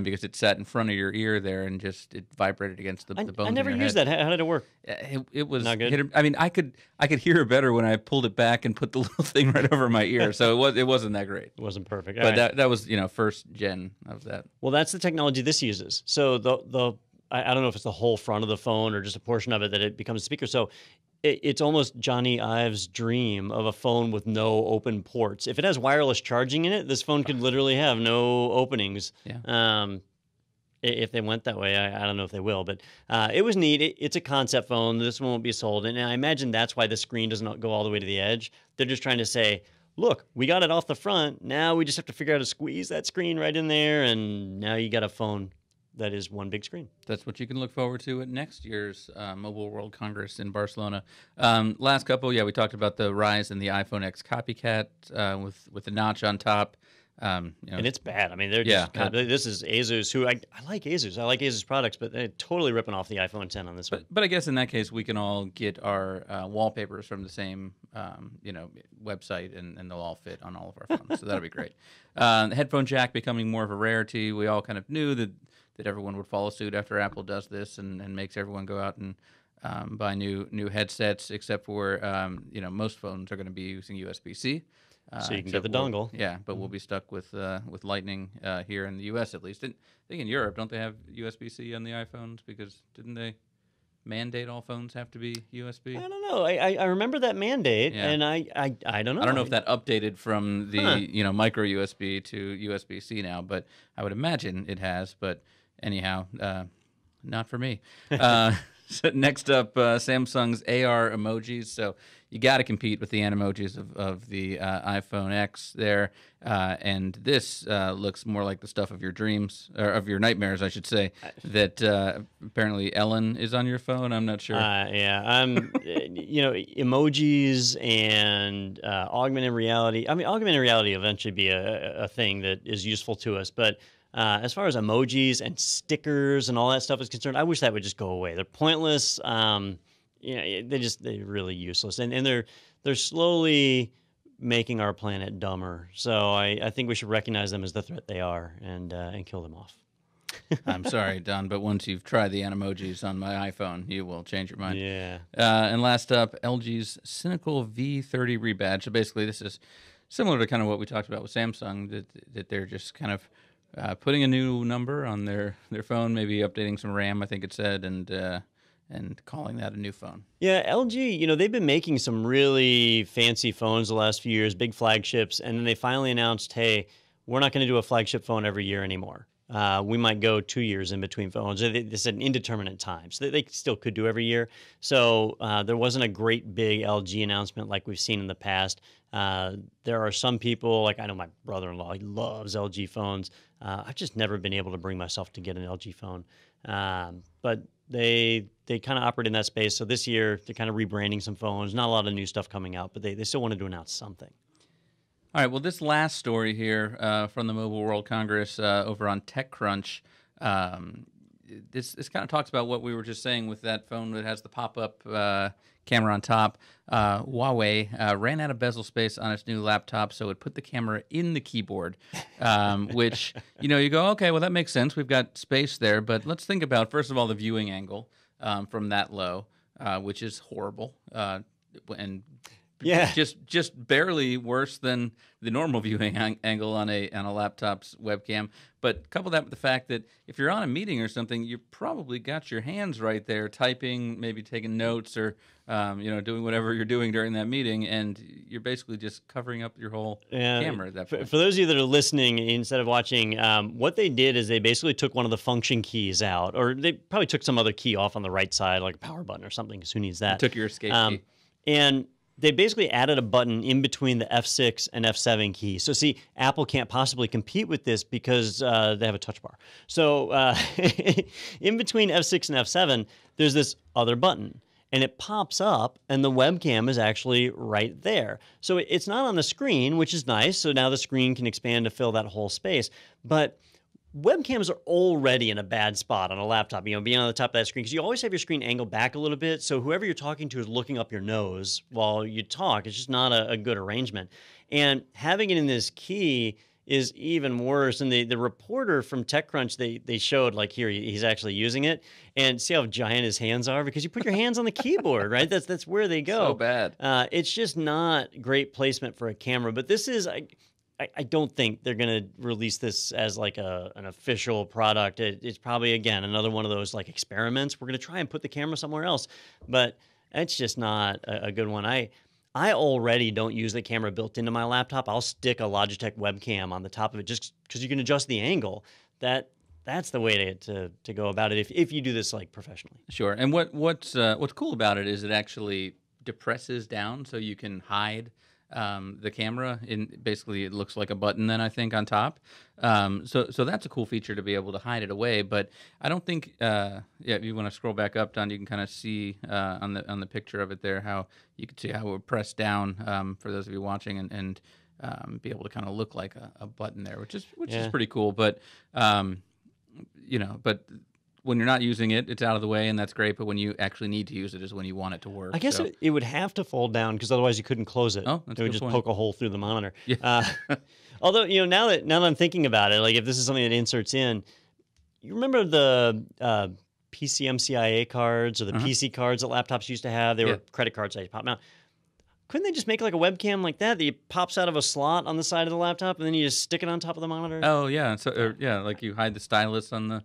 because it sat in front of your ear there and just it vibrated against the bones. I never in your used head. that. How did it work? It was not good. I mean, I could hear it better when I pulled it back and put the little thing right over my ear. So it wasn't that great. It wasn't perfect. But that was first gen of that. Well, that's the technology this uses. So I don't know if it's the whole front of the phone or just a portion of it that it becomes a speaker. So it's almost Johnny Ive's dream of a phone with no open ports. If it has wireless charging in it, this phone could literally have no openings. Yeah. If they went that way, I don't know if they will, but it was neat. It's a concept phone. This one won't be sold, and I imagine that's why the screen doesn't go all the way to the edge. They're just trying to say, look, we got it off the front. Now we just have to figure out how to squeeze that screen right in there, and now you got a phone that is one big screen. That's what you can look forward to at next year's Mobile World Congress in Barcelona. Last couple, we talked about the rise in the iPhone X copycat with the notch on top. And it's bad. I mean, they're just this is Asus, who I like Asus. I like Asus products, but they're totally ripping off the iPhone 10 on this one. But I guess in that case, we can all get our wallpapers from the same website, and they'll all fit on all of our phones. So that'll be great. The headphone jack becoming more of a rarity. We all kind of knew that everyone would follow suit after Apple does this and makes everyone go out and buy new headsets, except for most phones are going to be using USB-C. So you can get except the dongle. Yeah, but we'll be stuck with Lightning here in the U.S. at least. I think in Europe, don't they have USB-C on the iPhones? Because didn't they mandate all phones have to be USB? I don't know. I remember that mandate, Yeah. and I don't know. I don't know if that updated from the Huh. micro USB to USB-C now, but I would imagine it has. But anyhow, not for me. So next up, Samsung's AR emojis. So you got to compete with the animojis of the iPhone X there, and this looks more like the stuff of your dreams or of your nightmares, I should say. That apparently Ellen is on your phone. I'm not sure. Yeah, emojis and augmented reality. I mean, augmented reality will eventually be a thing that is useful to us, but as far as emojis and stickers and all that stuff is concerned, I wish that would just go away. They're pointless. They're really useless, and they're slowly making our planet dumber. So I think we should recognize them as the threat they are and kill them off. I'm sorry, Don, but once you've tried the animojis on my iPhone, you will change your mind. Yeah. And last up, LG's Cynical V30 rebadge. So basically, this is similar to kind of what we talked about with Samsung, that they're just kind of putting a new number on their phone, maybe updating some RAM, I think it said, and calling that a new phone. Yeah, LG, they've been making some really fancy phones the last few years, big flagships, and then they finally announced, hey, we're not going to do a flagship phone every year anymore. We might go 2 years in between phones. They said an indeterminate time, so they still could do every year. So there wasn't a great big LG announcement like we've seen in the past. There are some people, like I know my brother-in-law, he loves LG phones. I've just never been able to bring myself to get an LG phone. But they kind of operate in that space. So this year, they're kind of rebranding some phones. Not a lot of new stuff coming out, but they still wanted to announce something. All right, well, this last story here from the Mobile World Congress over on TechCrunch, this kind of talks about what we were just saying with that phone that has the pop-up camera on top. Huawei ran out of bezel space on its new laptop, so it put the camera in the keyboard, which, you go, okay, well, that makes sense. We've got space there, but let's think about, first of all, the viewing angle from that low, which is horrible, and Yeah. just barely worse than the normal viewing angle on a laptop's webcam. But couple that with the fact that if you're on a meeting or something, you probably got your hands right there typing, maybe taking notes or doing whatever you're doing during that meeting, and you're basically just covering up your whole camera at that point. For those of you that are listening instead of watching, what they did is they basically took one of the function keys out, or they probably took some other key off on the right side, like a power button or something, because who needs that? Took your escape key. And they basically added a button in between the F6 and F7 keys. So see, Apple can't possibly compete with this because they have a touch bar. So in between F6 and F7, there's this other button. And it pops up, and the webcam is actually right there. So it's not on the screen, which is nice. So now the screen can expand to fill that whole space. But webcams are already in a bad spot on a laptop, being on the top of that screen, because you always have your screen angled back a little bit. So whoever you're talking to is looking up your nose while you talk. It's just not a good arrangement. And having it in this key is even worse. And the reporter from TechCrunch, they showed, like, here, he's actually using it. And see how giant his hands are? Because you put your hands on the keyboard, right? That's where they go. So bad. It's just not great placement for a camera. But this is... I don't think they're going to release this as like an official product. It's probably, again, another one of those like experiments. We're going to try and put the camera somewhere else, but it's just not a good one. I already don't use the camera built into my laptop. I'll stick a Logitech webcam on the top of it just because you can adjust the angle. That's the way to go about it if you do this like professionally. Sure. And what's cool about it is it actually depresses down so you can hide the camera. Basically, it looks like a button then, I think, on top. So that's a cool feature to be able to hide it away. But I don't think, if you want to scroll back up, Don, you can kind of see on the picture of it there how you can see how it would press down for those of you watching and be able to kind of look like a button there, which is pretty cool. But but when you're not using it, it's out of the way, and that's great. But when you actually need to use it is when you want it to work. I guess it would have to fold down because otherwise you couldn't close it. Oh, that's it would a good just point. poke a hole through the monitor. Yeah. Although now that I'm thinking about it, like if this is something that inserts in, you remember the PCMCIA cards or the PC cards that laptops used to have? They were credit cards that you pop out. couldn't they just make like a webcam like that pops out of a slot on the side of the laptop and then you just stick it on top of the monitor? Oh yeah, so yeah, like you hide the stylus on the.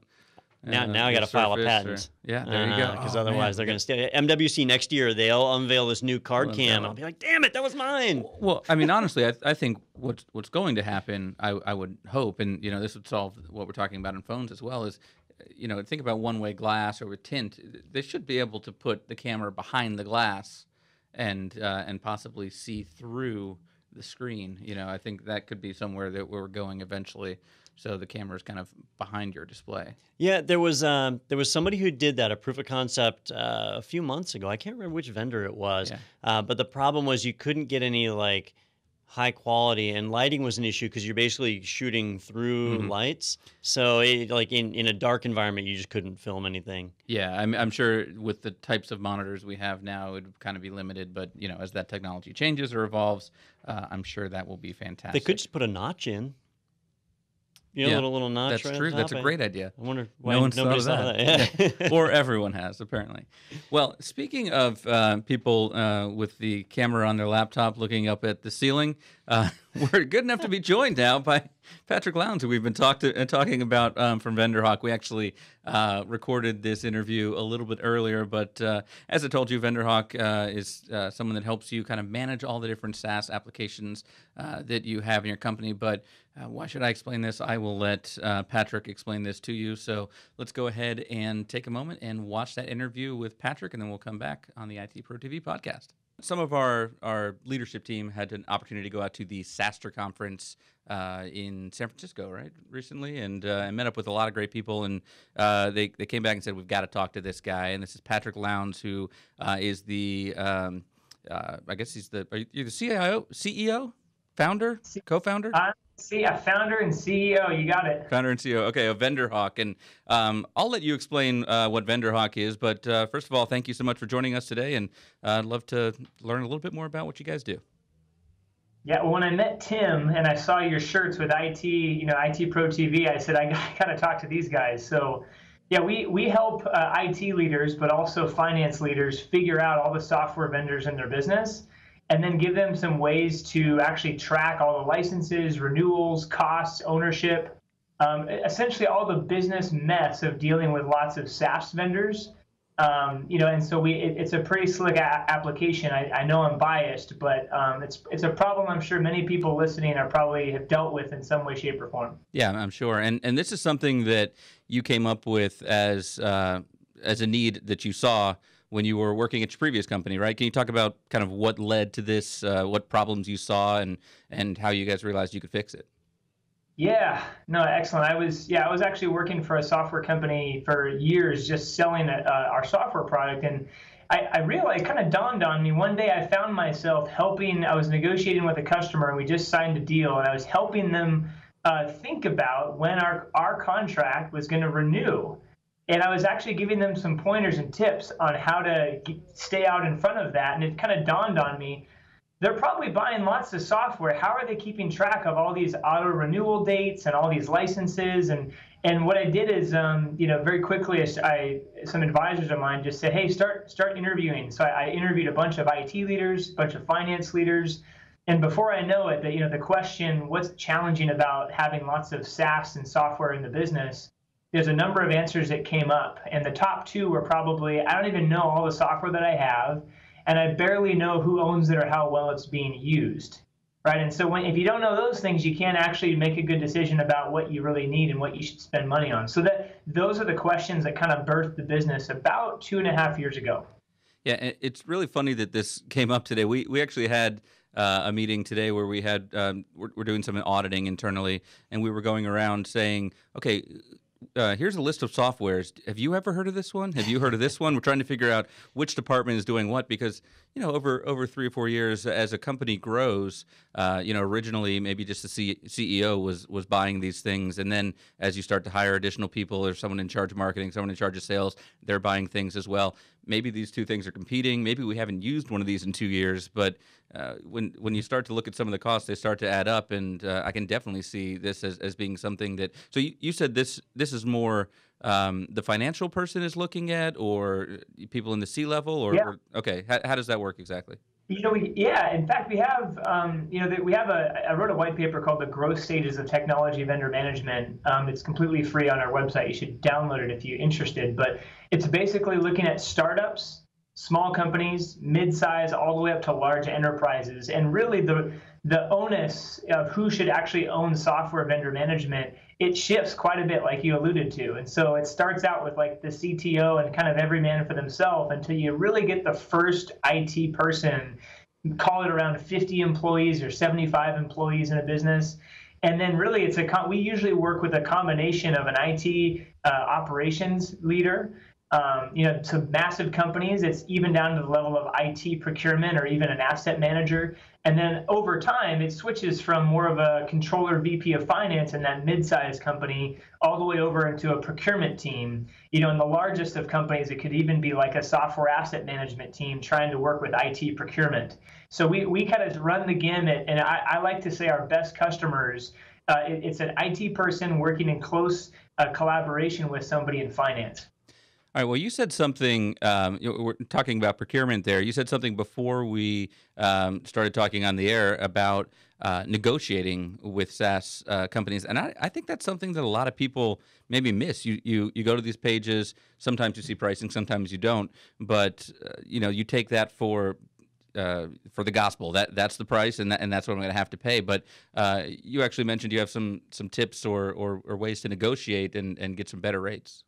Now I got to file a patent. Yeah, there you go. Because otherwise they're going to steal. MWC next year, they'll unveil this new card cam. I'll be like, damn it, that was mine. Well, I mean, honestly, I think what's going to happen, I would hope, and this would solve what we're talking about in phones as well, is think about one-way glass or with tint. They should be able to put the camera behind the glass and possibly see through the screen. I think that could be somewhere that we're going eventually. So the camera is kind of behind your display. Yeah, there was somebody who did that, a proof of concept, a few months ago. I can't remember which vendor it was, but the problem was you couldn't get any like high quality, and lighting was an issue because you're basically shooting through lights. So like in a dark environment, you just couldn't film anything. Yeah, I'm sure with the types of monitors we have now, it would kind of be limited. But as that technology changes or evolves, I'm sure that will be fantastic. They could just put a notch in. Little notch. That's right true. on top. That's a great idea. I wonder why no one's nobody's thought of that. Yeah. Or everyone has, apparently. Well, speaking of people with the camera on their laptop looking up at the ceiling, we're good enough to be joined now by Patrick Lowndes, who we've been talking about from VendorHawk. We actually recorded this interview a little bit earlier, but as I told you, VendorHawk is someone that helps you kind of manage all the different SaaS applications that you have in your company. But why should I explain this? I will let Patrick explain this to you. So let's go ahead and take a moment and watch that interview with Patrick, and then we'll come back on the ITProTV podcast. Some of our leadership team had an opportunity to go out to the SaaStr conference in San Francisco, right, recently, and I met up with a lot of great people, and they came back and said, we've got to talk to this guy, and this is Patrick Lowndes, who is the, I guess he's you're the CEO, founder, co-founder? Founder and CEO, you got it. Founder and CEO, okay, of VendorHawk, and I'll let you explain what VendorHawk is, but first of all, thank you so much for joining us today, and I'd love to learn a little bit more about what you guys do. Yeah, well, when I met Tim and I saw your shirts with IT ITProTV, I said, I got to talk to these guys. So, yeah, we help IT leaders, but also finance leaders figure out all the software vendors in their business, and then give them some ways to actually track all the licenses, renewals, costs, ownership, essentially all the business mess of dealing with lots of SaaS vendors. And so it's a pretty slick application. I know I'm biased, but it's a problem I'm sure many people listening are probably have dealt with in some way, shape, or form. Yeah, I'm sure. And this is something that you came up with as a need that you saw when you were working at your previous company, right? Can you talk about kind of what led to this, what problems you saw, and how you guys realized you could fix it? Yeah, no, excellent. I was actually working for a software company for years, just selling our software product, and I realized, it kind of dawned on me one day. I found myself I was negotiating with a customer, and we just signed a deal, and I was helping them think about when our contract was going to renew. And I was actually giving them some pointers and tips on how to stay out in front of that. And it kind of dawned on me, they're probably buying lots of software. How are they keeping track of all these auto renewal dates and all these licenses? And what I did is, very quickly, some advisors of mine just said, hey, start interviewing. So I interviewed a bunch of IT leaders, a bunch of finance leaders. And before I know it, the question, what's challenging about having lots of SaaS and software in the business? There's a number of answers that came up, and the top two were probably, I don't even know all the software that I have, and I barely know who owns it or how well it's being used, right? And so if you don't know those things, you can't actually make a good decision about what you really need and what you should spend money on. So those are the questions that kind of birthed the business about 2.5 years ago. Yeah, it's really funny that this came up today. We actually had a meeting today where we had we're doing some auditing internally, and we were going around saying, okay, here's a list of softwares. Have you ever heard of this one? Have you heard of this one? We're trying to figure out which department is doing what, because over 3 or 4 years, as a company grows, originally maybe just the CEO was buying these things, and then as you start to hire additional people, or someone in charge of marketing, someone in charge of sales, they're buying things as well. Maybe these two things are competing. Maybe we haven't used one of these in 2 years, but when you start to look at some of the costs, they start to add up, and I can definitely see this as being something that. So you said this is more the financial person is looking at, or people in the C-level, or Yeah. okay, how does that work exactly? Yeah. In fact, we have, I wrote a white paper called "The Growth Stages of Technology Vendor Management." It's completely free on our website. You should download it if you're interested. But it's basically looking at startups, small companies, mid-size, all the way up to large enterprises, and really the onus of who should actually own software vendor management, it shifts quite a bit, like you alluded to. And so it starts out with like the CTO and kind of every man for themselves until you really get the first IT person, call it around 50 employees or 75 employees in a business. And then really we usually work with a combination of an IT operations leader, to massive companies. It's even down to the level of IT procurement or even an asset manager. And then over time, it switches from more of a controller VP of finance in that mid-sized company all the way over into a procurement team. In the largest of companies, it could even be like a software asset management team trying to work with IT procurement. So we kind of run the gamut. And I like to say our best customers, it's an IT person working in close collaboration with somebody in finance. All right. Well, you said something. We're talking about procurement there. You said something before we started talking on the air about negotiating with SaaS companies, and I think that's something that a lot of people maybe miss. You go to these pages. Sometimes you see pricing, sometimes you don't. But you take that for the gospel. That's the price, and that's what I'm going to have to pay. But you actually mentioned you have some tips or ways to negotiate and get some better rates.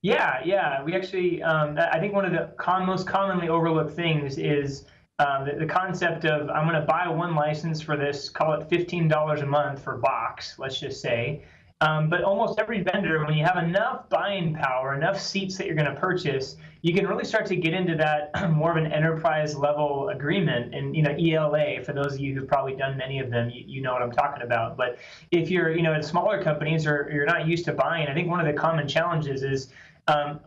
Yeah. We actually, I think one of the most commonly overlooked things is the concept of I'm going to buy one license for this, call it $15 a month for Box, let's just say. But almost every vendor, when you have enough buying power, enough seats that you're going to purchase, you can really start to get into that more of an enterprise level agreement. And ELA, for those of you who've probably done many of them, you know what I'm talking about. But if you're in smaller companies or you're not used to buying, I think one of the common challenges is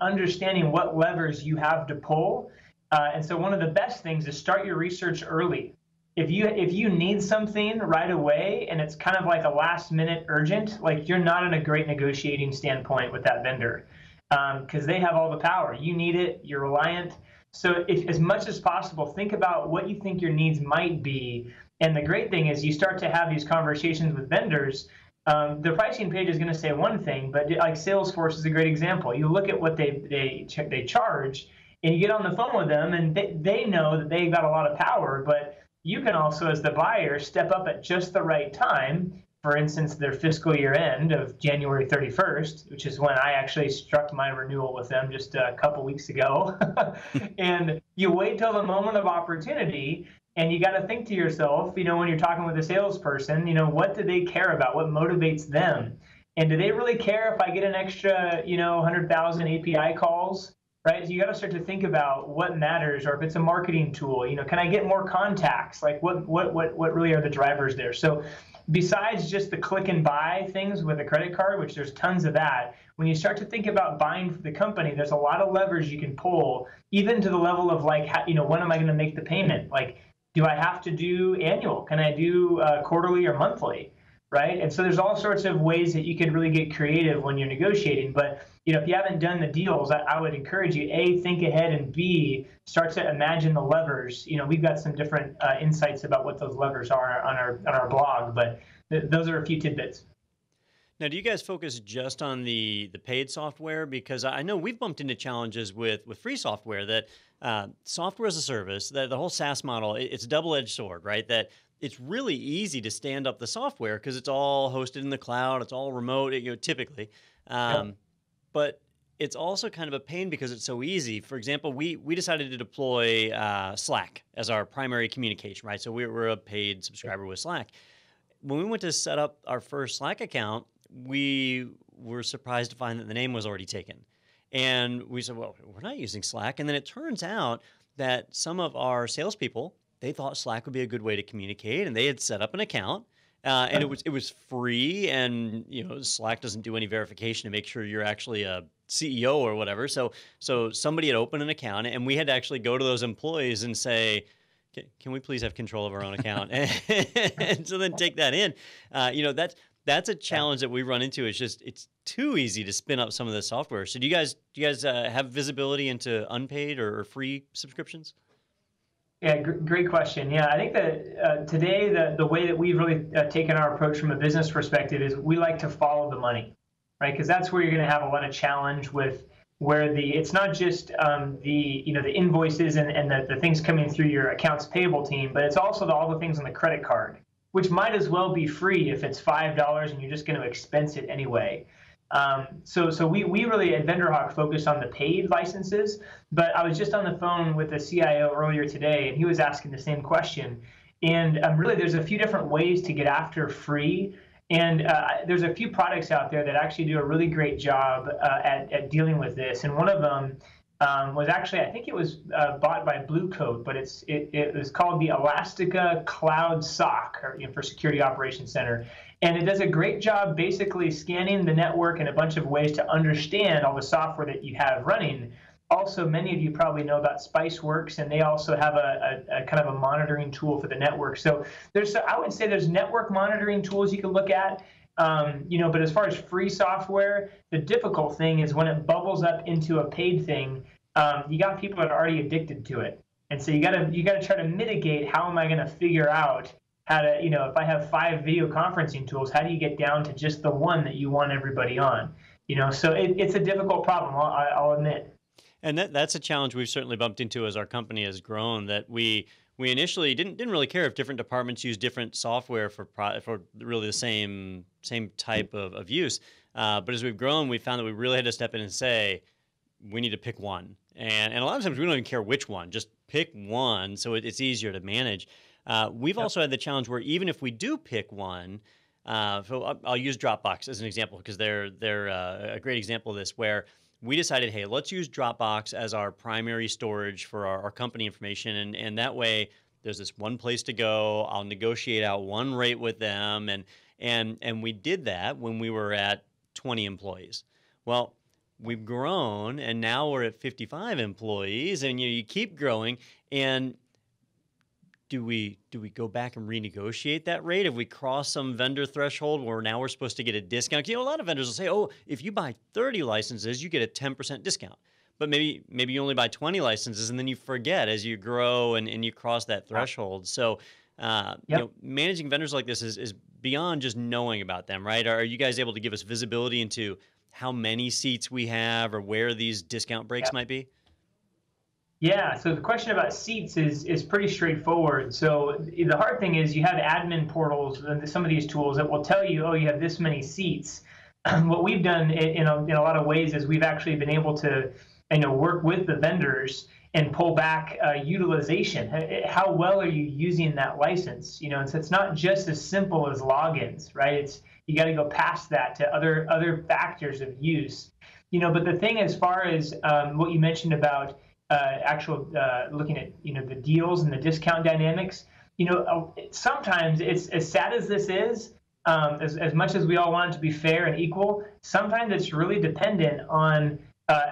understanding what levers you have to pull. And so one of the best things is start your research early. If you need something right away and it's kind of like a last minute urgent, like you're not in a great negotiating standpoint with that vendor because they have all the power. You need it, you're reliant. So if, as much as possible, think about what you think your needs might be. And the great thing is you start to have these conversations with vendors. The pricing page is going to say one thing, but like Salesforce is a great example. You look at what they charge, and you get on the phone with them, and they know that they've got a lot of power, but you can also, as the buyer, step up at just the right time. For instance, their fiscal year end of January 31st, which is when I actually struck my renewal with them just a couple weeks ago. And you wait till the moment of opportunity. And you got to think to yourself, when you're talking with a salesperson, what do they care about? What motivates them? And do they really care if I get an extra, 100,000 API calls, right? So you got to start to think about what matters, or if it's a marketing tool, can I get more contacts? Like what really are the drivers there? So besides just the click and buy things with a credit card, which there's tons of that, when you start to think about buying for the company, there's a lot of levers you can pull, even to the level of like, when am I going to make the payment? Like, do I have to do annual? Can I do quarterly or monthly, right? And so there's all sorts of ways that you could really get creative when you're negotiating. But if you haven't done the deals, I would encourage you, A, think ahead, and B, start to imagine the levers. We've got some different insights about what those levers are on our blog, but those are a few tidbits. Now, do you guys focus just on the paid software? Because I know we've bumped into challenges with free software, that software as a service, that the whole SaaS model, it's a double-edged sword, right? That it's really easy to stand up the software because it's all hosted in the cloud, it's all remote, typically. Yep. But it's also kind of a pain because it's so easy. For example, we decided to deploy Slack as our primary communication, right? So we're a paid subscriber with Slack. When we went to set up our first Slack account, we were surprised to find that the name was already taken. And we said, well, we're not using Slack. And then it turns out that some of our salespeople, they thought Slack would be a good way to communicate, and they had set up an account. And it was free, and Slack doesn't do any verification to make sure you're actually a CEO or whatever. So somebody had opened an account, and we had to actually go to those employees and say, can we please have control of our own account? And so then take that in. That's a challenge that we run into. It's too easy to spin up some of the software. So do you guys have visibility into unpaid or free subscriptions? Yeah, great question. Yeah, I think that today the way that we've really taken our approach from a business perspective is we like to follow the money, right? Because that's where you're going to have a lot of challenge with where it's not just the invoices and the things coming through your accounts payable team, but it's also all the things on the credit card, which might as well be free if it's $5 and you're just going to expense it anyway. So we really at VendorHawk focus on the paid licenses, but I was just on the phone with the CIO earlier today, and he was asking the same question. And really, there's a few different ways to get after free. And there's a few products out there that actually do a really great job at dealing with this. And one of them was actually, I think it was bought by Blue Coat, but it was called the Elastica Cloud SOC, or, for Security Operations Center. And it does a great job basically scanning the network in a bunch of ways to understand all the software that you have running. Also, many of you probably know about Spiceworks, and they also have a kind of a monitoring tool for the network. So I would say there's network monitoring tools you can look at. But as far as free software, the difficult thing is when it bubbles up into a paid thing, you got people that are already addicted to it. And so you gotta try to mitigate, how am I gonna figure out how to, if I have 5 video conferencing tools, how do you get down to just the one that you want everybody on? So it's a difficult problem, I'll admit. And that's a challenge we've certainly bumped into as our company has grown, that we initially didn't really care if different departments use different software for really the same type of use. But as we've grown, we found that we really had to step in and say, we need to pick one. And a lot of times we don't even care which one, just pick one so it's easier to manage. We've also had the challenge where even if we do pick one, so I'll use Dropbox as an example because they're a great example of this, where we decided, hey, let's use Dropbox as our primary storage for our company information, and that way there's this one place to go. I'll negotiate out one rate with them, and we did that when we were at 20 employees. Well, we've grown, and now we're at 55 employees, and you keep growing, and do we go back and renegotiate that rate? If we cross some vendor threshold where now we're supposed to get a discount? A lot of vendors will say, oh, if you buy 30 licenses, you get a 10% discount. But maybe you only buy 20 licenses, and then you forget as you grow and you cross that threshold. So managing vendors like this is beyond just knowing about them, right? Are you guys able to give us visibility into how many seats we have or where these discount breaks might be? Yeah, so the question about seats is pretty straightforward. So the hard thing is you have admin portals and some of these tools that will tell you, oh, you have this many seats. What we've done in a lot of ways is we've actually been able to work with the vendors and pull back utilization. How well are you using that license? And so it's not just as simple as logins, right? You got to go past that to other factors of use. But the thing as far as what you mentioned about looking at the deals and the discount dynamics, sometimes it's as sad as this is, as much as we all want it to be fair and equal, sometimes it's really dependent on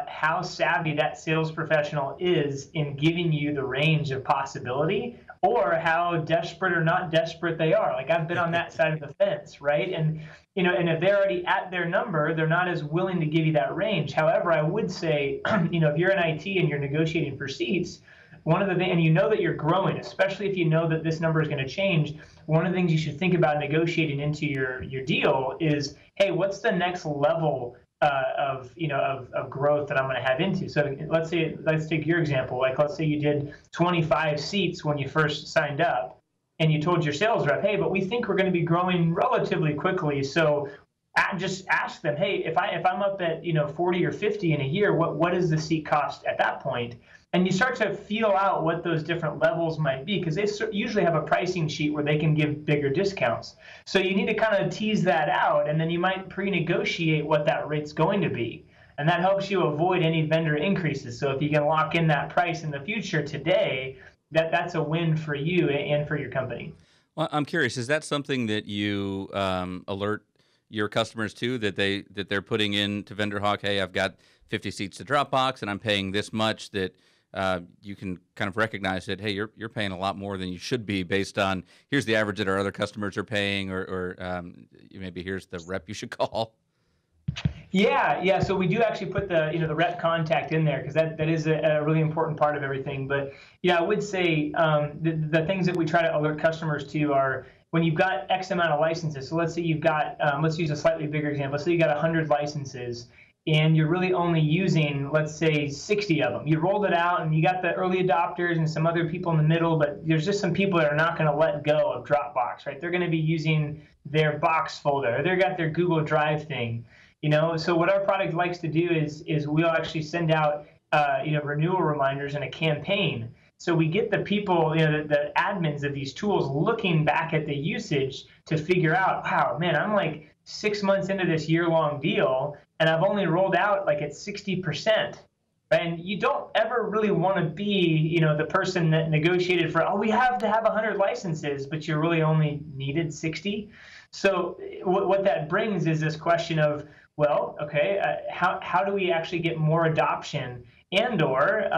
how savvy that sales professional is in giving you the range of possibility, or how desperate or not desperate they are. Like, I've been on that side of the fence, right? And if they're already at their number, they're not as willing to give you that range. However, I would say, if you're in IT and you're negotiating for seats, one of the things, and you know that you're growing, especially if you know that this number is going to change, one of the things you should think about negotiating into your deal is, hey, what's the next level of growth that I'm going to have into? So let's take your example. Like, let's say you did 25 seats when you first signed up, and you told your sales rep, hey, but we think we're going to be growing relatively quickly. So just ask them, hey, if I'm up at 40 or 50 in a year, what is the seat cost at that point? And you start to feel out what those different levels might be, because they usually have a pricing sheet where they can give bigger discounts. So you need to kind of tease that out, and then you might pre-negotiate what that rate's going to be. And that helps you avoid any vendor increases. So if you can lock in that price in the future today, that's a win for you and for your company. Well, I'm curious, is that something that you alert your customers to, that they're putting into VendorHawk, hey, I've got 50 seats to Dropbox and I'm paying this much, that you can kind of recognize that, hey, you're paying a lot more than you should be based on, here's the average that our other customers are paying, or maybe here's the rep you should call? Yeah. So we do actually put the the rep contact in there because that is a really important part of everything. But yeah, I would say the things that we try to alert customers to are when you've got X amount of licenses. So let's say you've got let's use a slightly bigger example. Let's say you got 100 licenses and you're really only using, let's say, 60 of them. You rolled it out and you got the early adopters and some other people in the middle, but there's just some people that are not going to let go of Dropbox, right? They're going to be using their Box folder, or they've got their Google Drive thing. So what our product likes to do is we'll actually send out renewal reminders in a campaign. So we get the people, the admins of these tools looking back at the usage to figure out, wow, man, I'm like 6 months into this year-long deal, and I've only rolled out like at 60%. And you don't ever really want to be, the person that negotiated for, we have to have 100 licenses, but you really only needed 60. So what that brings is this question of, well, okay, how do we actually get more adoption, and/or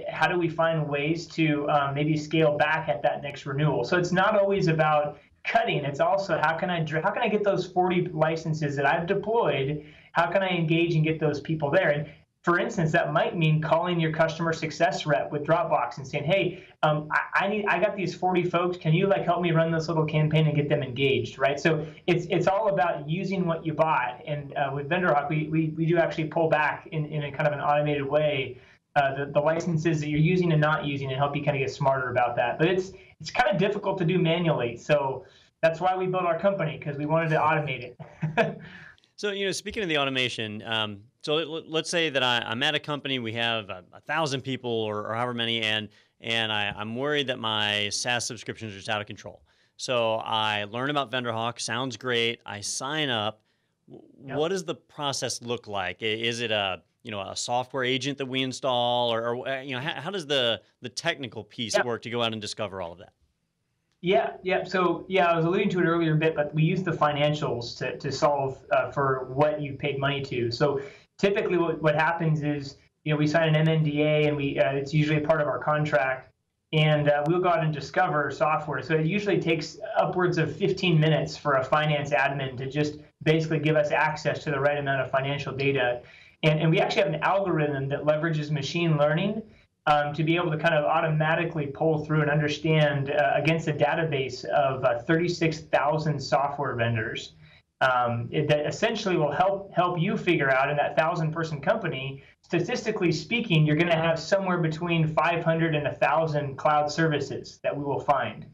how do we find ways to maybe scale back at that next renewal? So it's not always about cutting. It's also how can I get those 40 licenses that I've deployed? How can I engage and get those people there? And for instance, that might mean calling your customer success rep with Dropbox and saying, hey, I got these 40 folks. Can you help me run this little campaign and get them engaged, right? So it's all about using what you bought. And with VendorHawk, we do actually pull back in a kind of an automated way the licenses that you're using and not using and help you kind of get smarter about that. But it's kind of difficult to do manually. So that's why we built our company, because we wanted to automate it. So, speaking of the automation, so let's say that I'm at a company, we have 1,000 people or however many, and I'm worried that my SaaS subscriptions are just out of control. So I learn about VendorHawk, sounds great, I sign up. Yep. What does the process look like? Is it a software agent that we install, or how does the technical piece work to go out and discover all of that? Yeah. So I was alluding to it earlier a bit, but we use the financials to solve for what you paid money to. So typically what happens is, we sign an MNDA, and it's usually a part of our contract, and we'll go out and discover software. So it usually takes upwards of 15 minutes for a finance admin to just basically give us access to the right amount of financial data. And we actually have an algorithm that leverages machine learning to be able to kind of automatically pull through and understand against a database of 36,000 software vendors that essentially will help you figure out, in that 1,000-person company, statistically speaking, you're going to have somewhere between 500 and 1,000 cloud services that we will find.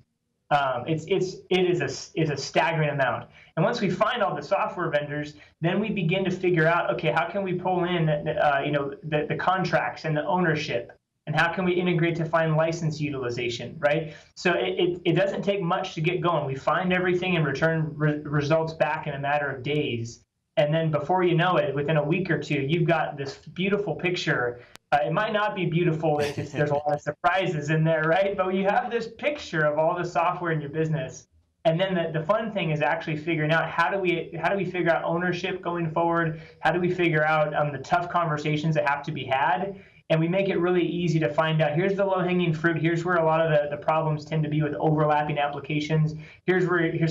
It is a staggering amount. And once we find all the software vendors, then we begin to figure out, okay, how can we pull in the contracts and the ownership? And how can we integrate to find license utilization, right? So it doesn't take much to get going. We find everything and return results back in a matter of days. And then before you know it, within a week or two, you've got this beautiful picture. It might not be beautiful if there's a lot of surprises in there, right? But you have this picture of all the software in your business. And then the fun thing is actually figuring out how do we figure out ownership going forward? How do we figure out the tough conversations that have to be had? And we make it really easy to find out, here's the low-hanging fruit, here's where a lot of the problems tend to be with overlapping applications, here's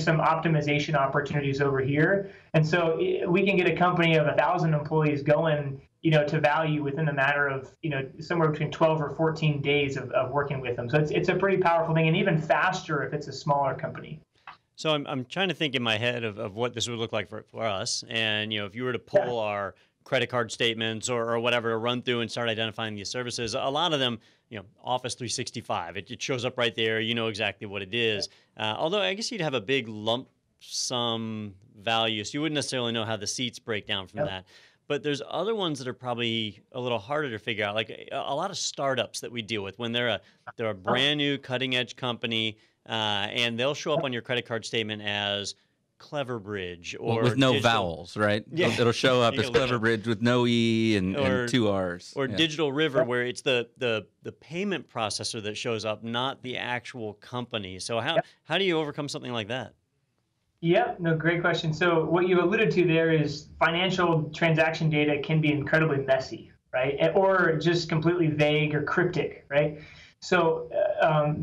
some optimization opportunities over here. And so we can get a company of 1,000 employees going, to value within a matter of, somewhere between 12 or 14 days of working with them. So it's a pretty powerful thing, and even faster if it's a smaller company. So I'm trying to think in my head of what this would look like for us. And, if you were to pull our credit card statements or whatever to run through and start identifying these services, a lot of them, Office 365, it shows up right there. You know exactly what it is. Although I guess you'd have a big lump sum value, so you wouldn't necessarily know how the seats break down from that. But there's other ones that are probably a little harder to figure out, like a lot of startups that we deal with when they're a brand new cutting edge company, and they'll show up on your credit card statement as Cleverbridge, or with no vowels, right? Yeah. It'll show up as Cleverbridge with no E and 2 R's. Or Digital River, where it's the payment processor that shows up, not the actual company. So how do you overcome something like that? Yeah, no, great question. So what you alluded to there is financial transaction data can be incredibly messy, right? Or just completely vague or cryptic, right? So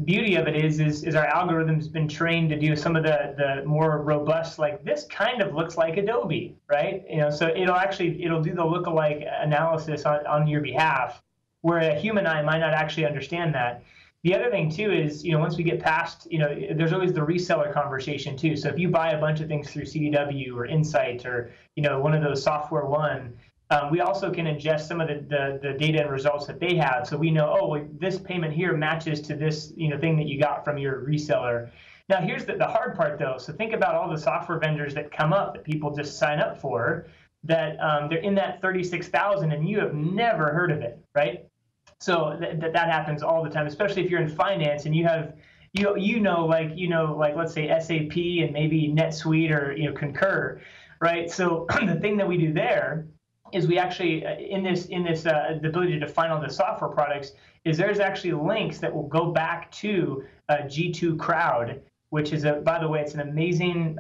beauty of it is our algorithm's been trained to do some of the more robust, like this kind of looks like Adobe, right? So it'll do the lookalike analysis on your behalf, where a human eye might not actually understand that. The other thing too is, once we get past, there's always the reseller conversation too. So if you buy a bunch of things through CDW or Insight or, one of those Software One, we also can ingest some of the data and results that they have. So we know, well, this payment here matches to this, thing that you got from your reseller. Now, here's the hard part though. So think about all the software vendors that come up that people just sign up for, that they're in that 36,000 and you have never heard of it, right? So that happens all the time, especially if you're in finance and you have, like let's say SAP and maybe NetSuite or Concur, right? So the thing that we do there is we actually in this the ability to define all the software products is there's actually links that will go back to G2 Crowd, which is by the way, it's an amazing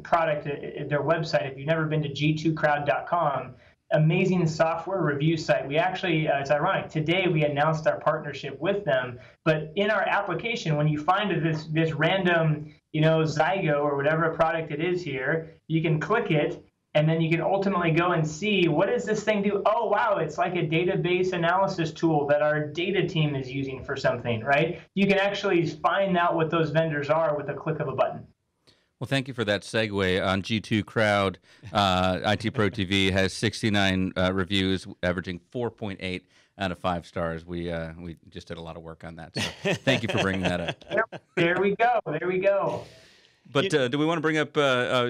product at their website. If you've never been to g2crowd.com, amazing software review site. We actually, it's ironic, today we announced our partnership with them, but in our application, when you find this random, Zygo or whatever product it is here, you can click it, and then you can ultimately go and see, what does this thing do? Oh, wow, it's like a database analysis tool that our data team is using for something, right? You can actually find out what those vendors are with a click of a button. Well, thank you for that segue on G2 Crowd. ITProTV has 69 reviews, averaging 4.8 out of 5 stars. We just did a lot of work on that. So thank you for bringing that up. There we go. There we go. But do we want to bring up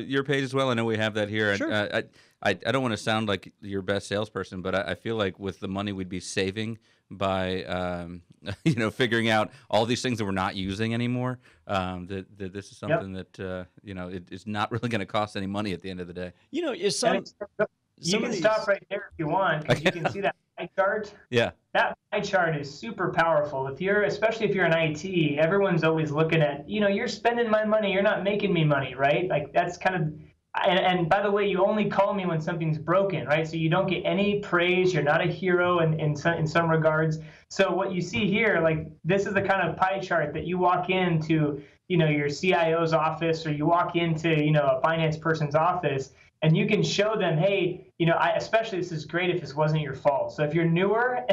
your page as well? I know we have that here. Sure. I don't want to sound like your best salesperson, but I feel like with the money we'd be saving by figuring out all these things that we're not using anymore, that this is something that it is not really going to cost any money at the end of the day. You can stop right there if you want, because you can see that pie chart. Yeah. That pie chart is super powerful. Especially if you're in IT, everyone's always looking at, you're spending my money, you're not making me money, right? Like that's kind of, and by the way, you only call me when something's broken, right? So you don't get any praise. You're not a hero in some regards. So what you see here, like this is the kind of pie chart that you walk into, your CIO's office, or you walk into, a finance person's office, and you can show them, hey, especially this is great if this wasn't your fault. So if you're newer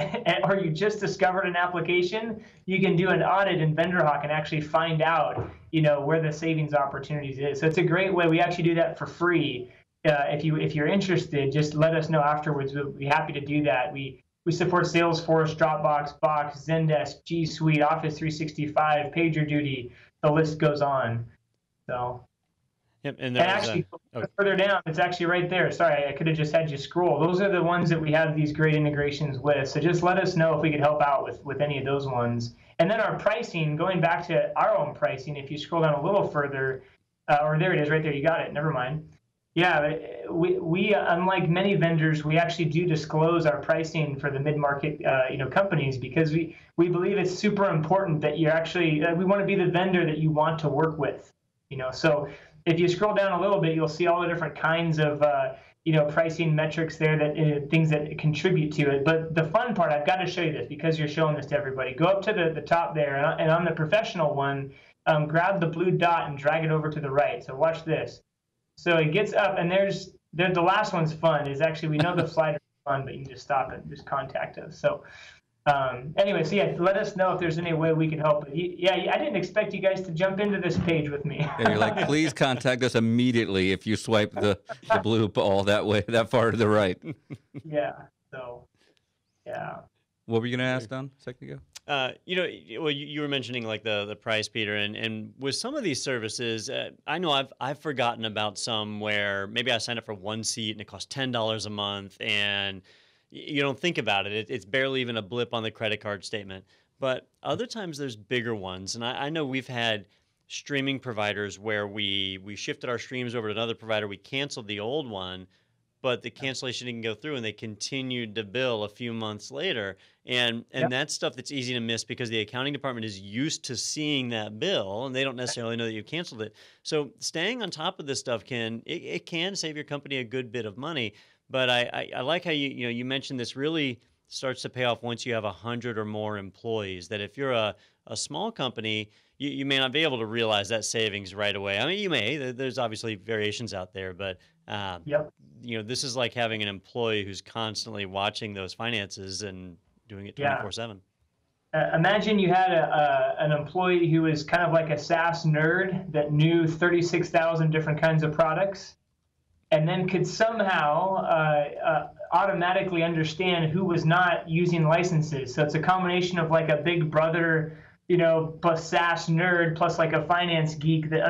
or you just discovered an application, you can do an audit in VendorHawk and actually find out, where the savings opportunities is. So it's a great way. We actually do that for free. If you're interested, just let us know afterwards. We'll be happy to do that. We support Salesforce, Dropbox, Box, Zendesk, G Suite, Office 365, PagerDuty. The list goes on. So. Yep, and actually, further down, it's actually right there. Sorry, I could have just had you scroll. Those are the ones that we have these great integrations with. So just let us know if we could help out with any of those ones. And then our pricing, going back to our own pricing, if you scroll down a little further, or there it is right there. You got it. Never mind. Yeah, we unlike many vendors, we actually do disclose our pricing for the mid-market companies, because we believe it's super important that you actually we want to be the vendor that you want to work with. So if you scroll down a little bit, you'll see all the different kinds of pricing metrics there, that things that contribute to it. But the fun part, I've got to show you this because you're showing this to everybody. Go up to the top there, and on the professional one, grab the blue dot and drag it over to the right. So watch this. So it gets up, and there's the last one's fun. Is actually, we know the slider is fun, but you can just stop it and just contact us. So anyway, so yeah, let us know if there's any way we can help. Yeah, I didn't expect you guys to jump into this page with me. Yeah, you're like, please contact us immediately if you swipe the blue ball that far to the right. Yeah. So, yeah. What were you going to ask, Don, a second ago? You were mentioning like the price, Peter, and with some of these services, I know I've forgotten about some where maybe I signed up for one seat and it costs $10 a month, and you don't think about it. It's barely even a blip on the credit card statement. But other times there's bigger ones, and I know we've had streaming providers where we shifted our streams over to another provider. We canceled the old one, but the cancellation didn't go through, and they continued to bill a few months later. And that's stuff that's easy to miss because the accounting department is used to seeing that bill, and they don't necessarily know that you canceled it. So staying on top of this stuff can save your company a good bit of money. But I like how you mentioned this really starts to pay off once you have 100 or more employees. That if you're a a small company, you may not be able to realize that savings right away. I mean, you may. There's obviously variations out there, but Yep. this is like having an employee who's constantly watching those finances and doing it Yeah. 24/7. Imagine you had an employee who was kind of like a SaaS nerd that knew 36,000 different kinds of products, and then could somehow automatically understand who was not using licenses. So it's a combination of like a big brother, plus SaaS nerd, plus like a finance geek that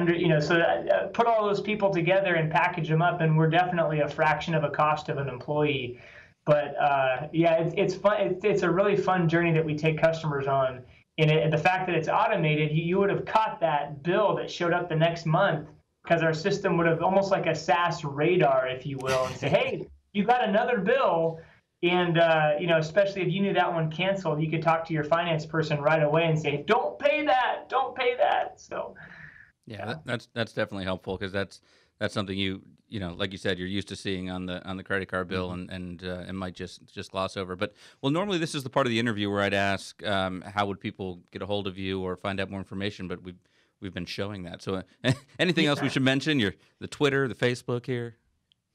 so put all those people together and package them up, and we're definitely a fraction of a cost of an employee. But yeah, it's fun. It's a really fun journey that we take customers on. And the fact that it's automated, you would have caught that bill that showed up the next month, because our system would have almost like a SaaS radar, if you will, and say, hey, you got another bill. And, especially if you knew that one canceled, you could talk to your finance person right away and say, don't pay that, don't pay that. So, yeah. That's definitely helpful, because that's something like you said, you're used to seeing on the credit card bill, and might just gloss over. But normally this is the part of the interview where I'd ask, how would people get a hold of you or find out more information? But we've been showing that. So anything else we should mention? The Twitter, the Facebook here.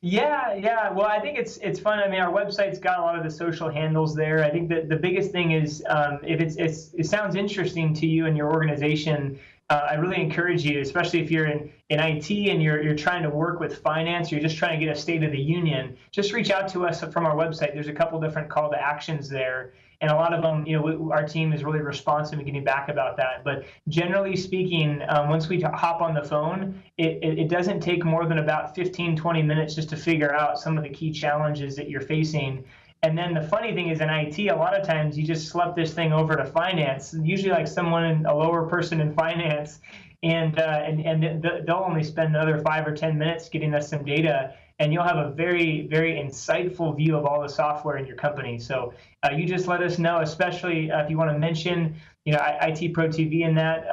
Yeah. Well, I think it's fun. I mean, our website's got a lot of the social handles there. I think that the biggest thing is, if it sounds interesting to you and your organization, I really encourage you, especially if you're in IT and you're trying to work with finance, or you're just trying to get a state of the union, just reach out to us from our website. There's a couple different call to actions there. And a lot of them, our team is really responsive and getting back about that. But generally speaking, once we hop on the phone, it doesn't take more than about 15, 20 minutes just to figure out some of the key challenges that you're facing. And then the funny thing is, in IT, a lot of times you just slap this thing over to finance, usually like a lower person in finance, and they'll only spend another 5 or 10 minutes getting us some data, and you'll have a very, very insightful view of all the software in your company. So you just let us know, especially if you want to mention, ITProTV in that.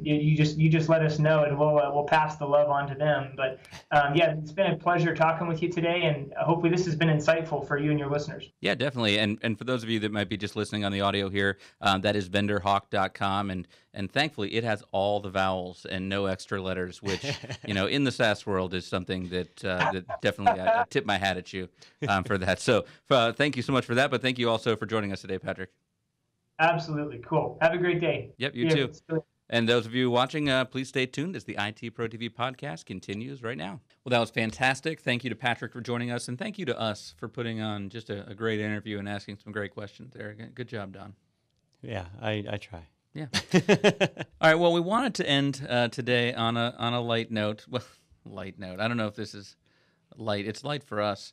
You just let us know, and we'll pass the love on to them. But yeah, it's been a pleasure talking with you today, and hopefully this has been insightful for you and your listeners. Yeah, definitely. And for those of you that might be just listening on the audio here, that is vendorhawk.com, and thankfully it has all the vowels and no extra letters, which in the SaaS world is something that definitely I tip my hat at you for that. So thank you so much for that, but thank you also for joining us today, Patrick. Absolutely. Cool. Have a great day. Yep, you too. And those of you watching, please stay tuned as the ITProTV podcast continues right now. Well, that was fantastic. Thank you to Patrick for joining us, and thank you to us for putting on just a great interview and asking some great questions there. Good job, Don. Yeah, I try. Yeah. All right. Well, we wanted to end today on a light note. Well, light note. I don't know if this is light. It's light for us.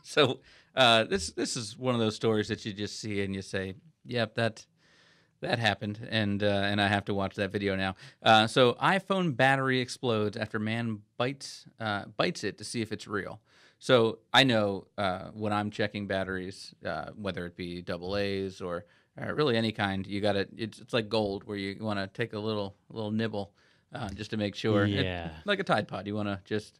So this is one of those stories that you just see and you say, "Yep, that happened," and I have to watch that video now. So iPhone battery explodes after man bites it to see if it's real. So I know when I'm checking batteries, whether it be AA's or really any kind, you got to. It's like gold, where you want to take a little nibble just to make sure. Yeah. Like a Tide Pod, you want to just.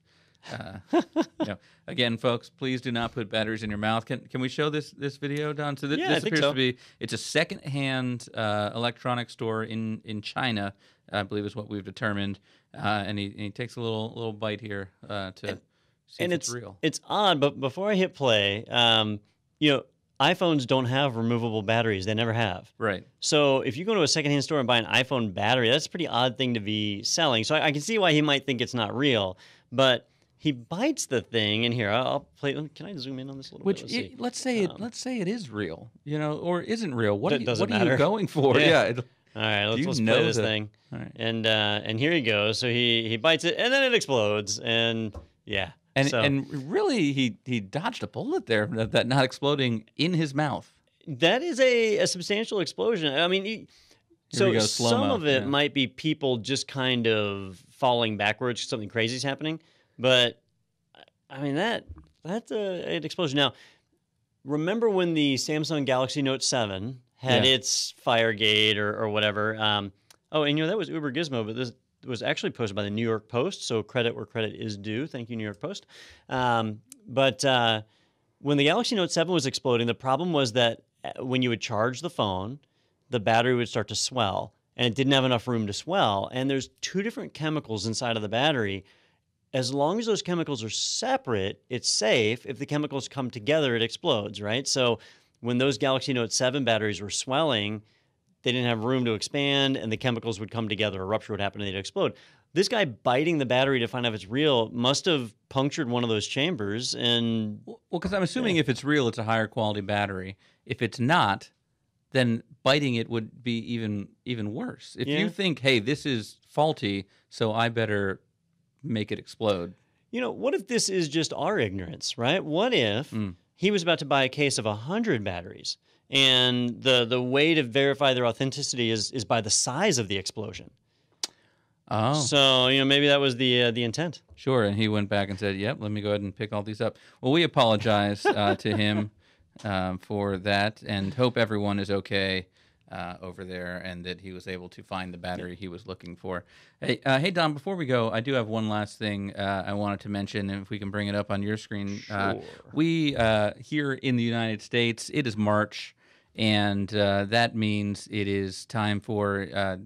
Again, folks, please do not put batteries in your mouth. Can we show this video, Don? So this appears to be, it's a second-hand electronic store in China, I believe is what we've determined. And he takes a little bite here to see if it's real. It's odd, but before I hit play, iPhones don't have removable batteries. They never have. Right. So if you go to a secondhand store and buy an iPhone battery, that's a pretty odd thing to be selling. So I can see why he might think it's not real, but he bites the thing, and here I'll play. Can I zoom in on this a little bit? Let's say it is real, or isn't real. What are you going for? Yeah. All right, let's play this thing. All right. And here he goes. So he bites it, and then it explodes, and yeah. And really, he dodged a bullet there, that not exploding in his mouth. That is a substantial explosion. I mean, some of it might be people just kind of falling backwards, something crazy is happening. But I mean that's an explosion. Now, remember when the Samsung Galaxy Note 7 had its Firegate or whatever? And that was Uber Gizmo, but this was actually posted by the New York Post. So credit where credit is due. Thank you, New York Post. But when the Galaxy Note 7 was exploding, the problem was that when you would charge the phone, the battery would start to swell, and it didn't have enough room to swell. And there's two different chemicals inside of the battery. As long as those chemicals are separate, it's safe. If the chemicals come together, it explodes, right? So when those Galaxy Note 7 batteries were swelling, they didn't have room to expand, and the chemicals would come together, a rupture would happen, and they'd explode. This guy biting the battery to find out if it's real must have punctured one of those chambers. And well, because I'm assuming if it's real, it's a higher quality battery. If it's not, then biting it would be even worse. If you think, hey, this is faulty, so I better make it explode. What if this is just our ignorance, right? What if he was about to buy a case of 100 batteries, and the way to verify their authenticity is by the size of the explosion? Oh. So, maybe that was the intent. Sure, and he went back and said, yep, let me go ahead and pick all these up. Well, we apologize to him for that, and hope everyone is okay over there and that he was able to find the battery he was looking for. Hey, Don, before we go, I do have one last thing I wanted to mention, and if we can bring it up on your screen. Sure. We, here in the United States, it is March, and that means it is time for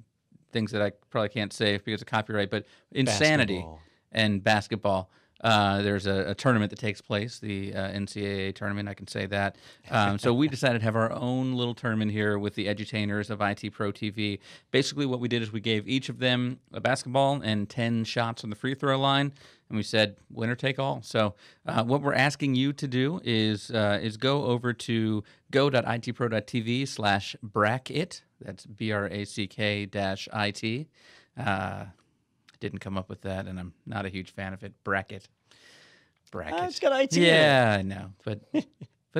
things that I probably can't say because of copyright, but insanity and basketball. There's a tournament that takes place, the NCAA tournament, I can say that. So we decided to have our own little tournament here with the edutainers of ITProTV. Basically what we did is we gave each of them a basketball and 10 shots on the free throw line, and we said, winner take all. So what we're asking you to do is go over to go.itpro.tv/bracket. That's BRACK-IT. Didn't come up with that, and I'm not a huge fan of it. Bracket. It's got IT. Yeah, I know, but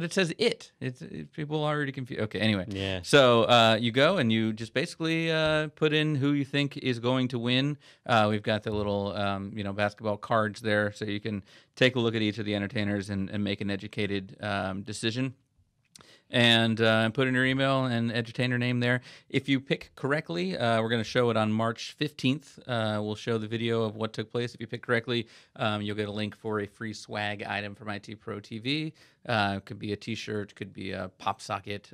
it says it. It's people are already confused. Okay, anyway. Yeah. So you go and you just basically put in who you think is going to win. We've got the little basketball cards there, so you can take a look at each of the entertainers and make an educated decision. And put in your email and edutainer name there. If you pick correctly, we're going to show it on March 15th. We'll show the video of what took place. If you pick correctly, you'll get a link for a free swag item from ITProTV. It could be a T-shirt, could be a pop socket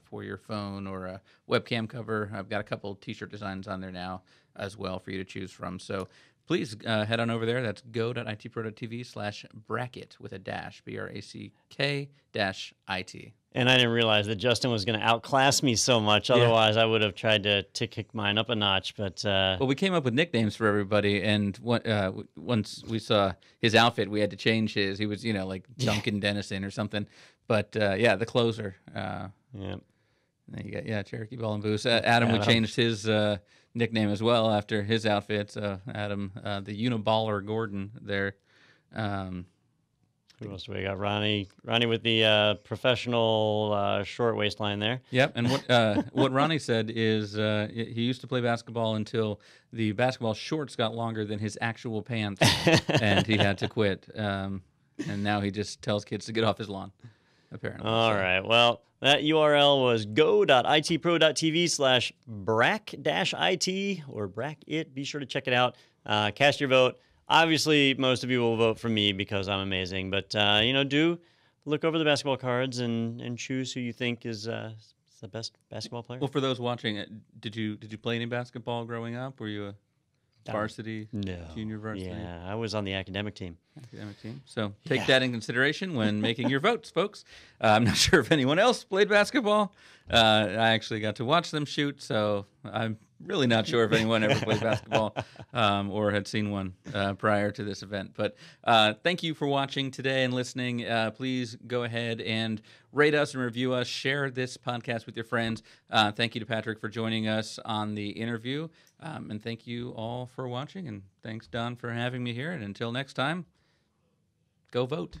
for your phone, or a webcam cover. I've got a couple T-shirt designs on there now as well for you to choose from. So please head on over there. That's go.itpro.tv/bracket with a dash, BRACK-IT. And I didn't realize that Justin was going to outclass me so much. Otherwise, I would have tried to kick mine up a notch. But well, we came up with nicknames for everybody, and once we saw his outfit, we had to change his. He was, like Duncan Dennison or something. But the closer. Yeah. And then you got Cherokee Ball and Booze. Adam, we changed his nickname as well after his outfit. So Adam, the Uniballer Gordon there. Who else do we got? Ronnie with the professional short waistline there. Yep, and what Ronnie said is he used to play basketball until the basketball shorts got longer than his actual pants, and he had to quit. And now he just tells kids to get off his lawn, apparently. All right, well, that URL was go.itpro.tv/brack-IT or bracket. Be sure to check it out. Cast your vote. Obviously, most of you will vote for me because I'm amazing, but do look over the basketball cards and choose who you think is the best basketball player. Well, for those watching, did you play any basketball growing up? Were you a varsity, junior varsity? Yeah, I was on the academic team. So take that in consideration when making your votes, folks. I'm not sure if anyone else played basketball. I actually got to watch them shoot, so I'm really not sure if anyone ever played basketball or had seen one prior to this event. But thank you for watching today and listening. Please go ahead and rate us and review us. Share this podcast with your friends. Thank you to Patrick for joining us on the interview. And thank you all for watching. And thanks, Don, for having me here. And until next time, go vote.